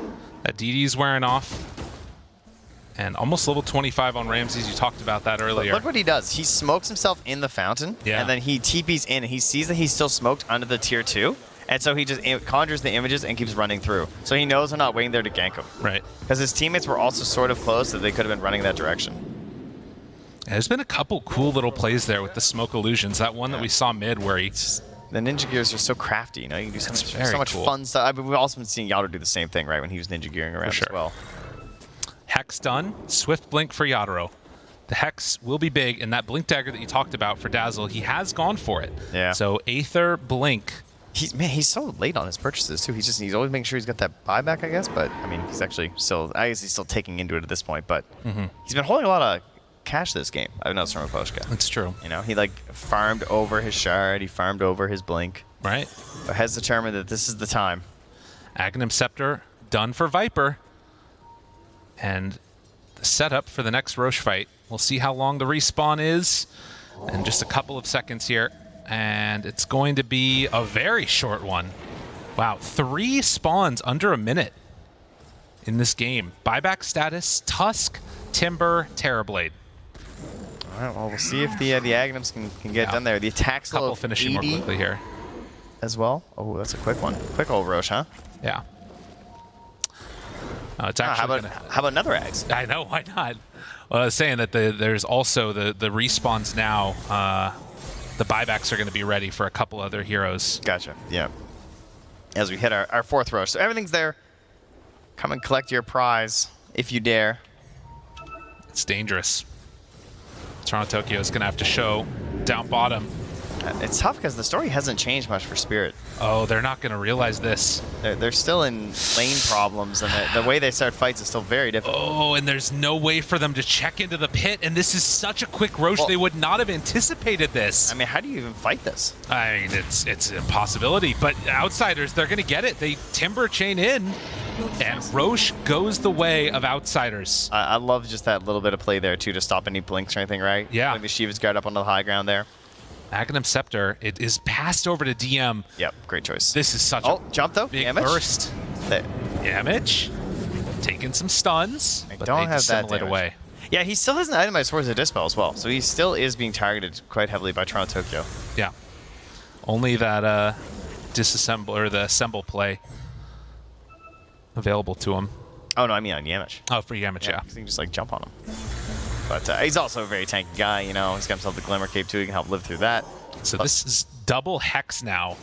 That DD's wearing off. And almost level 25 on Ramses. You talked about that earlier.
Look what he does. He smokes himself in the fountain, and then he TPs in, and he sees that he's still smoked under the tier 2, and so he just conjures the images and keeps running through. So he knows they're not waiting there to gank him.
Right.
Because his teammates were also sort of close that they could have been running that direction.
Yeah, there's been a couple cool little plays there with the smoke illusions. That one that we saw mid where he...
The ninja gears are so crafty, you know? You can do so much
cool.
fun stuff. I mean, we've also been seeing Yadro do the same thing, right, when he was ninja gearing around as well.
Hex done. Swift blink for Yadro. The Hex will be big, and that blink dagger that you talked about for Dazzle, he has gone for it.
Yeah.
So Aether, blink.
He's so late on his purchases too. He's always making sure he's got that buyback, I guess. But I mean, he's actually still. I guess he's still taking into it at this point. But he's been holding a lot of cash this game. I've noticed from Raposhka.
That's true.
You know, he like farmed over his shard. He farmed over his blink.
Right.
But has determined that this is the time.
Aghanim Scepter done for Viper. And the setup for the next Roche fight. We'll see how long the respawn is in just a couple of seconds here. And it's going to be a very short one. Wow, 3 spawns under a minute in this game. Buyback status, Tusk, Timber, Terrorblade.
All right, well, we'll see if the Aghanims can get done there. The attack's
couple finishing more quickly here
as well. Oh, that's a quick one. Quick old Roche, huh?
Yeah. It's actually
how about another Ags?
I know, why not? Well, I was saying that there's also the respawns now. The buybacks are going to be ready for a couple other heroes.
Gotcha. Yeah. As we hit our 4th Roche. So everything's there. Come and collect your prize if you dare.
It's dangerous. Toronto Tokyo is going to have to show down bottom.
It's tough because the story hasn't changed much for Spirit.
Oh, they're not going to realize this.
They're still in lane problems, and the way they start fights is still very difficult.
Oh, and there's no way for them to check into the pit, and this is such a quick Roche. They would not have anticipated this.
I mean, how do you even fight this?
I mean, it's a possibility, but Outsiders, they're going to get it. They Timber chain in, and Roche goes the way of Outsiders.
I love just that little bit of play there, too, to stop any blinks or anything, right?
Yeah.
Putting the Shiva's guard up onto the high ground there.
Aghanim Scepter, it is passed over to DM.
Yep, great choice.
This is such a
jump though.
big
damage.
burst. Damage. Taking some stuns, but
don't
they
have that
dissimulate
damage.
away.
Yeah, he still has an itemized Swords of Dispel as well, so he still is being targeted quite heavily by Toronto Tokyo.
Yeah. Only that disassemble or the assemble play available to him.
Oh no, I mean on Yamich.
Oh, for Yamich, yeah.
Because he can just like jump on him. But he's also a very tanky guy, you know. He's got himself the Glimmer Cape too. He can help live through that.
So this is double Hex now,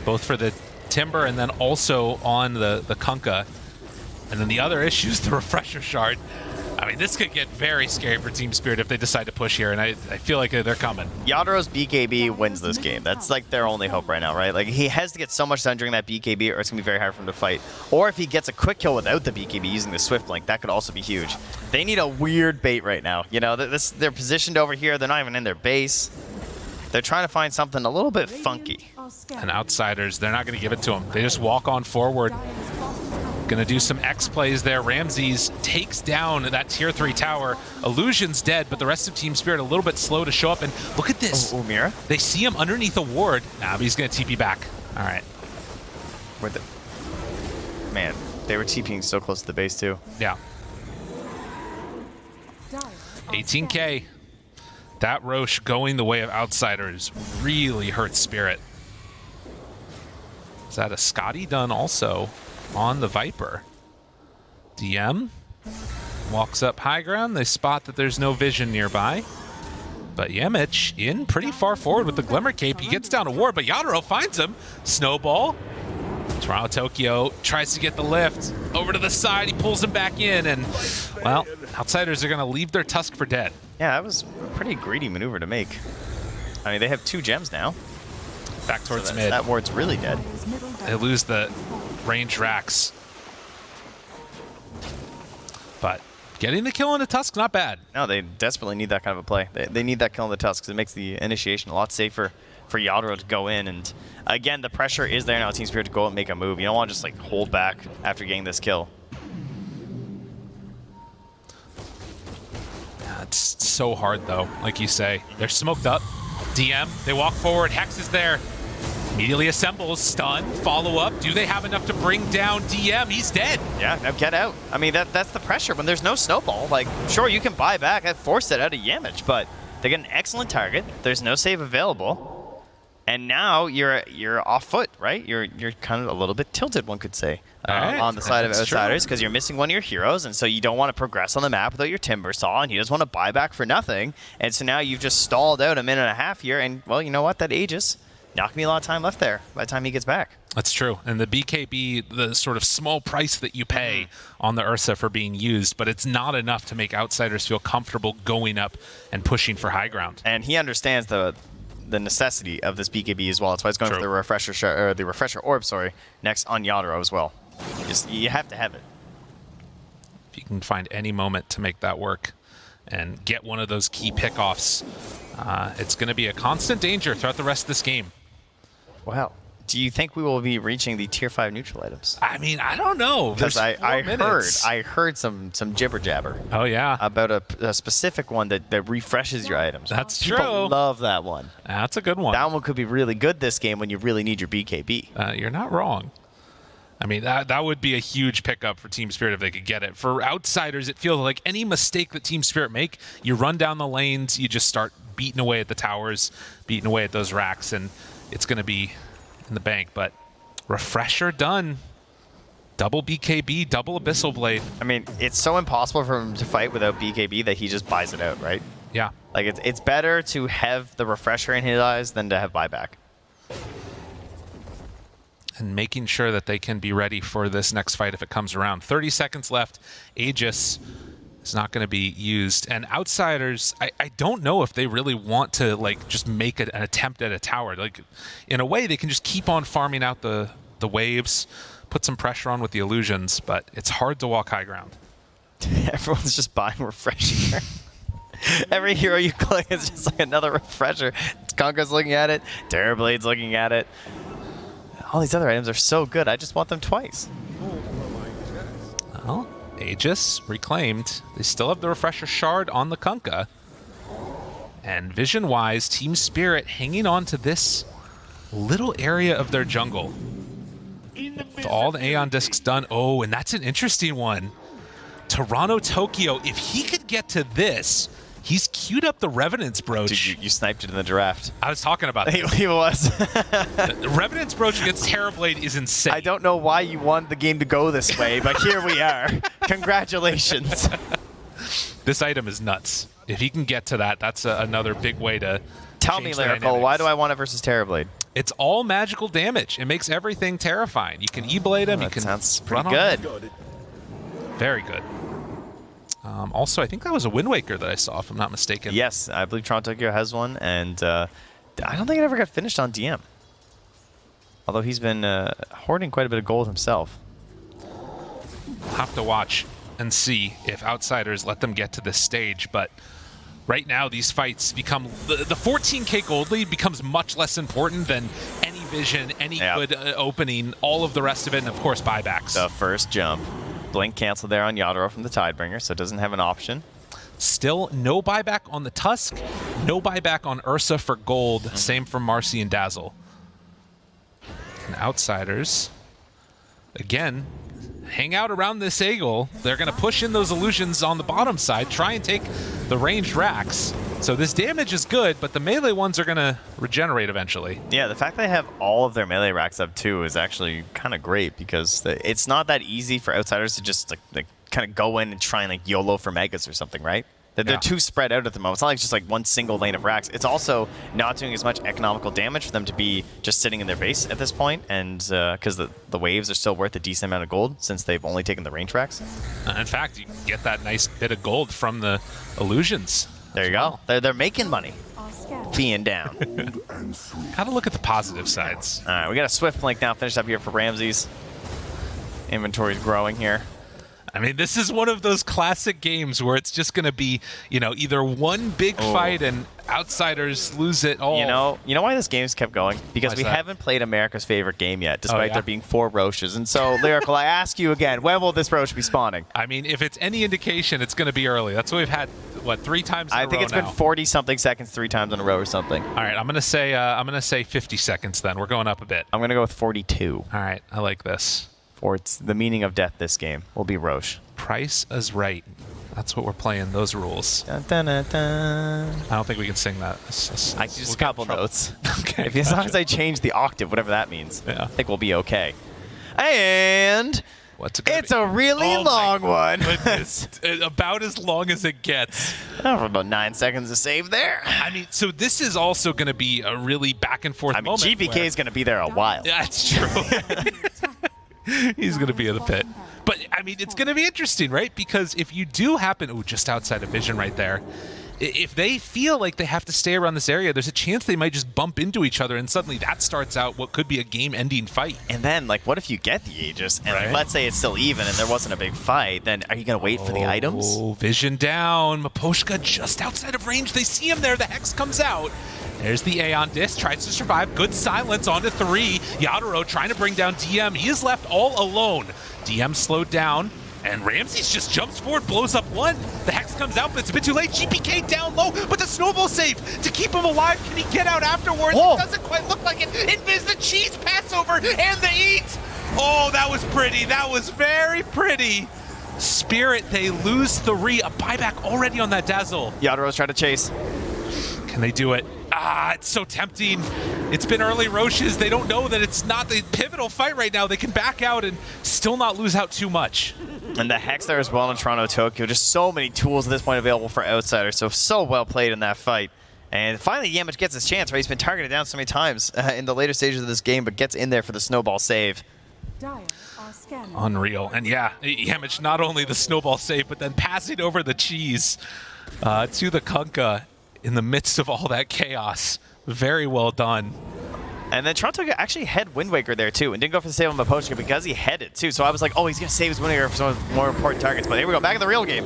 both for the Timber and then also on the Kunkka. And then the other issue is the Refresher Shard. I mean, this could get very scary for Team Spirit if they decide to push here, and I feel like they're coming.
Yadro's BKB wins this game. That's like their only hope right now, right? Like he has to get so much done during that BKB or it's going to be very hard for him to fight. Or if he gets a quick kill without the BKB using the Swift Blink, that could also be huge. They need a weird bait right now. You know, they're positioned over here. They're not even in their base. They're trying to find something a little bit funky.
And Outsiders, they're not going to give it to them. They just walk on forward. Going to do some X plays there. Ramses takes down that tier 3 tower. Illusion's dead, but the rest of Team Spirit a little bit slow to show up. And look at this.
Oh, Mira?
They see him underneath a ward. Nah, but he's going to TP back. All right.
Man, they were TPing so close to the base, too.
Yeah. 18K. That Roche going the way of Outsiders really hurts Spirit. Is that a Scotty done also on the Viper? DM walks up high ground. They spot that there's no vision nearby. But Yemich in pretty far forward with the Glimmer Cape. He gets down a ward, but Yadro finds him. Snowball. Toronto Tokyo tries to get the lift over to the side. He pulls him back in, and, well, Outsiders are going to leave their Tusk for dead.
Yeah, that was a pretty greedy maneuver to make. I mean, they have 2 gems now.
Back towards
so
mid.
That ward's really dead.
They lose the range racks. But getting the kill on the Tusk, not bad.
No, they desperately need that kind of a play. They need that kill on the Tusk because it makes the initiation a lot safer for Yadro to go in. And again, the pressure is there now, Team Spirit, to go and make a move. You don't want to just like hold back after getting this kill.
It's so hard though, like you say. They're smoked up. DM, they walk forward, Hex is there. Immediately assembles, stun, follow up. Do they have enough to bring down DM? He's dead.
Yeah, now get out. I mean, that's the pressure. When there's no snowball, like, sure, you can buy back. I forced it out of Yamich, but they get an excellent target. There's no save available. And now you're off foot, right? You're kind of a little bit tilted, one could say, on the side of Outsiders, because you're missing one of your heroes, and so you don't want to progress on the map without your Timber Saw, and he doesn't want to buy back for nothing. And so now you've just stalled out a minute and a half here, and, well, you know what? That Aegis, not going to be a lot of time left there by the time he gets back.
That's true. And the BKB, the sort of small price that you pay on the Ursa for being used, but it's not enough to make Outsiders feel comfortable going up and pushing for high ground.
And he understands the necessity of this BKB as well. That's why he's going for the refresher orb, next on Yadro as well. You have to have it.
If you can find any moment to make that work and get one of those key pickoffs, it's going to be a constant danger throughout the rest of this game.
Wow. Do you think we will be reaching the tier 5 neutral items?
I mean, I don't know.
Because I heard some jibber jabber.
Oh yeah.
About a specific one that refreshes your items.
That's true.
People love that one.
That's a good one.
That one could be really good this game when you really need your BKB.
You're not wrong. I mean, that would be a huge pickup for Team Spirit if they could get it. For Outsiders, it feels like any mistake that Team Spirit make, you run down the lanes, you just start beating away at the towers, beating away at those racks, and it's going to be in the bank. But refresher done. Double BKB, double Abyssal Blade.
I mean, it's so impossible for him to fight without BKB that he just buys it out, right?
Yeah.
Like, it's better to have the refresher in his eyes than to have buyback.
And making sure that they can be ready for this next fight if it comes around. 30 seconds left. Aegis is not going to be used. And Outsiders, I don't know if they really want to, like, just make an attempt at a tower. Like, in a way, they can just keep on farming out the waves, put some pressure on with the illusions, but it's hard to walk high ground.
Everyone's just buying refresher. Every hero you click is just like another refresher. Conquer's looking at it. Terrorblade's looking at it. All these other items are so good. I just want them twice.
Well, Aegis reclaimed. They still have the refresher shard on the Kunkka. And vision-wise, Team Spirit hanging on to this little area of their jungle. With all the Aeon discs done. Oh, and that's an interesting one. Toronto Tokyo, if he could get to this, he's queued up the Revenant's Brooch.
Dude, you sniped it in the draft.
I was talking about that.
He was.
Revenant's Brooch against Terrorblade is insane.
I don't know why you wanted the game to go this way, but here we are. Congratulations.
This item is nuts. If he can get to that, that's another big way to
Tell me, Miracool, why do I want it versus Terrorblade?
It's all magical damage. It makes everything terrifying. You can E-Blade him.
Oh,
you can
sounds pretty good.
Very good. Also, I think that was a Wind Waker that I saw, if I'm not mistaken.
Yes, I believe Toronto Tokyo has one, and I don't think it ever got finished on DM. Although he's been hoarding quite a bit of gold himself.
We'll have to watch and see if Outsiders let them get to this stage, but right now these fights become... The 14k gold lead becomes much less important than any vision, any good opening, all of the rest of it, and of course buybacks.
The first jump. Blink cancel there on Yadro from the Tidebringer, so it doesn't have an option.
Still no buyback on the Tusk, no buyback on Ursa for gold, same for Marcy and Dazzle. And Outsiders, again, hang out around this Eagle. They're going to push in those illusions on the bottom side, try and take the ranged racks. So this damage is good, but the melee ones are going to regenerate eventually.
Yeah, the fact they have all of their melee racks up too is actually kind of great, because it's not that easy for Outsiders to just like kind of go in and try and like YOLO for megas or something, right? They're too spread out at the moment. It's not like it's just like one single lane of racks. It's also not doing as much economical damage for them to be just sitting in their base at this point, and because the waves are still worth a decent amount of gold since they've only taken the range racks.
In fact, you get that nice bit of gold from the illusions.
There you go. They're making money being down.
Gotta look at the positive sides.
All right, we got a Swift Blink now finished up here for Ramses. Inventory's growing here.
I mean, this is one of those classic games where it's just going to be, either one big fight and outsiders lose it all.
You know why this game's kept going? Because we haven't played America's favorite game yet, despite there being 4 Roches. And so, Lyrical, I ask you again, when will this Roche be spawning?
I mean, if it's any indication, it's going to be early. That's what we've had, 3 times in a row now?
I think it's been 40-something seconds 3 times in a row or something.
All right, I'm going to say 50 seconds then. We're going up a bit.
I'm going to go with 42.
All right, I like this.
For it's the meaning of death this game will be Roche.
Price is right. That's what we're playing, those rules.
Dun, dun, dun, dun.
I don't think we can sing that.
I just a couple notes.
Okay.
As long as I change the octave, whatever that means,
yeah.
I think we'll be okay. And it's a really long one.
It's about as long as it gets.
About 9 seconds to save there.
I mean, so this is also going to be a really back and forth moment.
GPK is going to be there a while.
That's true. He's going to be in the pit. But, I mean, it's going to be interesting, right? Because if you do happen... Ooh, just outside of vision right there. If they feel like they have to stay around this area, there's a chance they might just bump into each other, and suddenly that starts out what could be a game-ending fight.
And then, what if you get the Aegis, and let's say it's still even and there wasn't a big fight, then are you going to wait for the items?
Oh, vision down. Miposhka just outside of range. They see him there. The Hex comes out. There's the Aeon Disc, tries to survive. Good silence onto 3. Yadaro trying to bring down DM. He is left all alone. DM slowed down, and Ramses just jumps forward, blows up 1. The Hex comes out, but it's a bit too late. GPK down low, but the snowball save to keep him alive. Can he get out afterwards? It doesn't quite look like it. Invis, the cheese Passover, and the eat. Oh, that was pretty. That was very pretty. Spirit, they lose 3. A buyback already on that Dazzle.
Yadaro's trying to chase.
Can they do it? It's so tempting. It's been early Roches. They don't know that it's not the pivotal fight right now. They can back out and still not lose out too much.
And the Hex there as well in Toronto, Tokyo. Just so many tools at this point available for outsiders. So well played in that fight. And finally, Yamich gets his chance, right? He's been targeted down so many times in the later stages of this game, but gets in there for the snowball save.
Unreal. And yeah, Yamich not only the snowball save, but then passing over the cheese to the Kunkka in the midst of all that chaos. Very well done.
And then Toronto actually had Wind Waker there too, and didn't go for the save on Miposhka because he had it too. So I was like, oh, he's going to save his Wind Waker for some of the more important targets. But here we go, back in the real game.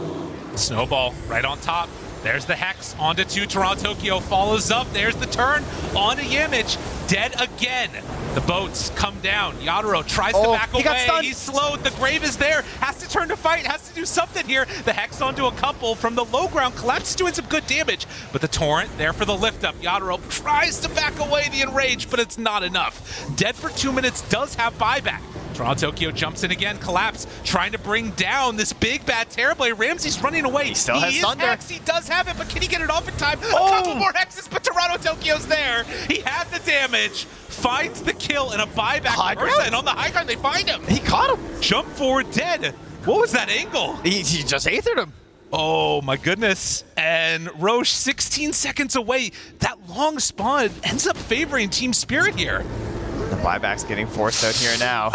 Snowball right on top. There's the Hex onto 2. Toronto Tokyo follows up. There's the turn onto Yamich. Dead again. The boats come down. Yadaro tries to back away. He's slowed. The Grave is there. Has to turn to fight. Has to do something here. The Hex onto a couple from the low ground. Collapse doing some good damage. But the Torrent there for the lift up. Yadaro tries to back away the Enrage, but it's not enough. Dead for 2 minutes. Does have buyback. Toronto Tokyo jumps in again, Collapse, trying to bring down this big bad Terrorblade. Ramsey's running away.
He still has Thunder.
Hex. He does have it, but can he get it off in time? A couple more Hexes, but Toronto Tokyo's there. He had the damage, finds the kill, and a buyback. And on the high ground, they find him.
He caught him.
Jump forward, dead. What was that angle?
He just aethered him.
Oh my goodness. And Roche 16 seconds away. That long spawn ends up favoring Team Spirit here.
The buyback's getting forced out here now.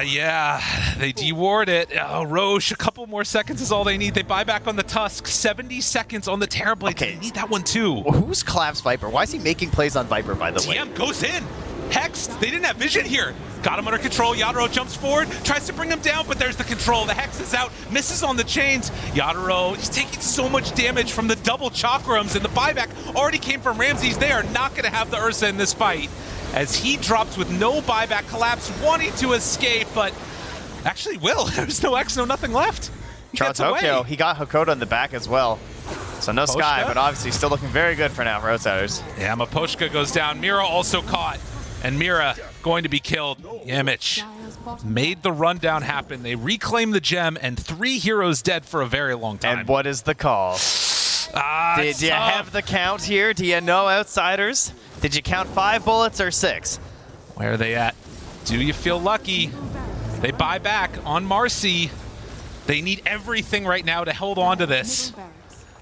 Yeah. They deward it. Oh, Roche, a couple more seconds is all they need. They buy back on the Tusk. 70 seconds on the Terrorblade. Okay. They need that one too.
Well, who's Collapse Viper? Why is he making plays on Viper, by the way?
TM goes in. Hex, they didn't have vision here. Got him under control. Yadaro jumps forward, tries to bring him down, but there's the control. The Hex is out, misses on the chains. Yadaro, he's taking so much damage from the double chakrams, and the buyback already came from Ramses. They are not going to have the Ursa in this fight, as he drops with no buyback. Collapse wanting to escape, but actually will. There's no X, no nothing left.
Tokyo, he got Hakoda in the back as well. So no Sky, but obviously still looking very good for now for outsiders.
Yeah, Miposhka goes down. Mira also caught, and Mira going to be killed. Yamich made the rundown happen. They reclaim the gem, and 3 heroes dead for a very long time.
And what is the call? Did you have the count here? Do you know outsiders? Did you count 5 bullets or 6?
Where are they at? Do you feel lucky? They buy back on Marcy. They need everything right now to hold on to this.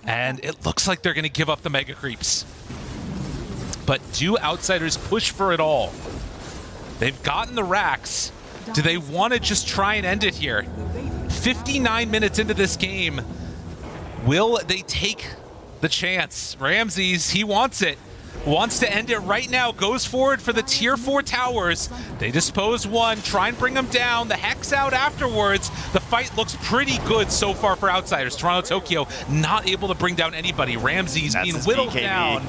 And it looks like they're going to give up the Mega Creeps. But do Outsiders push for it all? They've gotten the racks. Do they want to just try and end it here? 59 minutes into this game. Will they take the chance? Ramses, he wants it. Wants to end it right now. Goes forward for the tier 4 towers. They dispose one, try and bring them down. The Hex out afterwards. The fight looks pretty good so far for Outsiders. Toronto Tokyo not able to bring down anybody. Ramses being whittled down.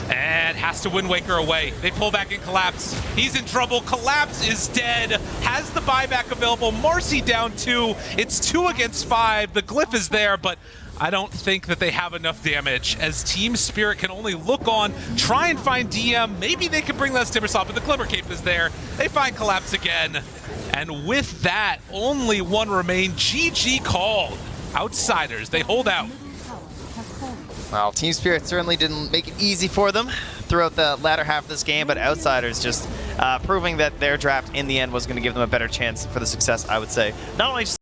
And has to Wind Waker away. They pull back in Collapse. He's in trouble. Collapse is dead. Has the buyback available. Marcy down 2. It's 2 against 5. The glyph is there, but I don't think that they have enough damage, as Team Spirit can only look on, try and find DM. Maybe they can bring less Timbersaw, but the Glimmer Cape is there. They find Collapse again. And with that, only one remain. GG called. Outsiders, they hold out.
Well, Team Spirit certainly didn't make it easy for them throughout the latter half of this game, but Outsiders just proving that their draft in the end was going to give them a better chance for the success, I would say. Not only just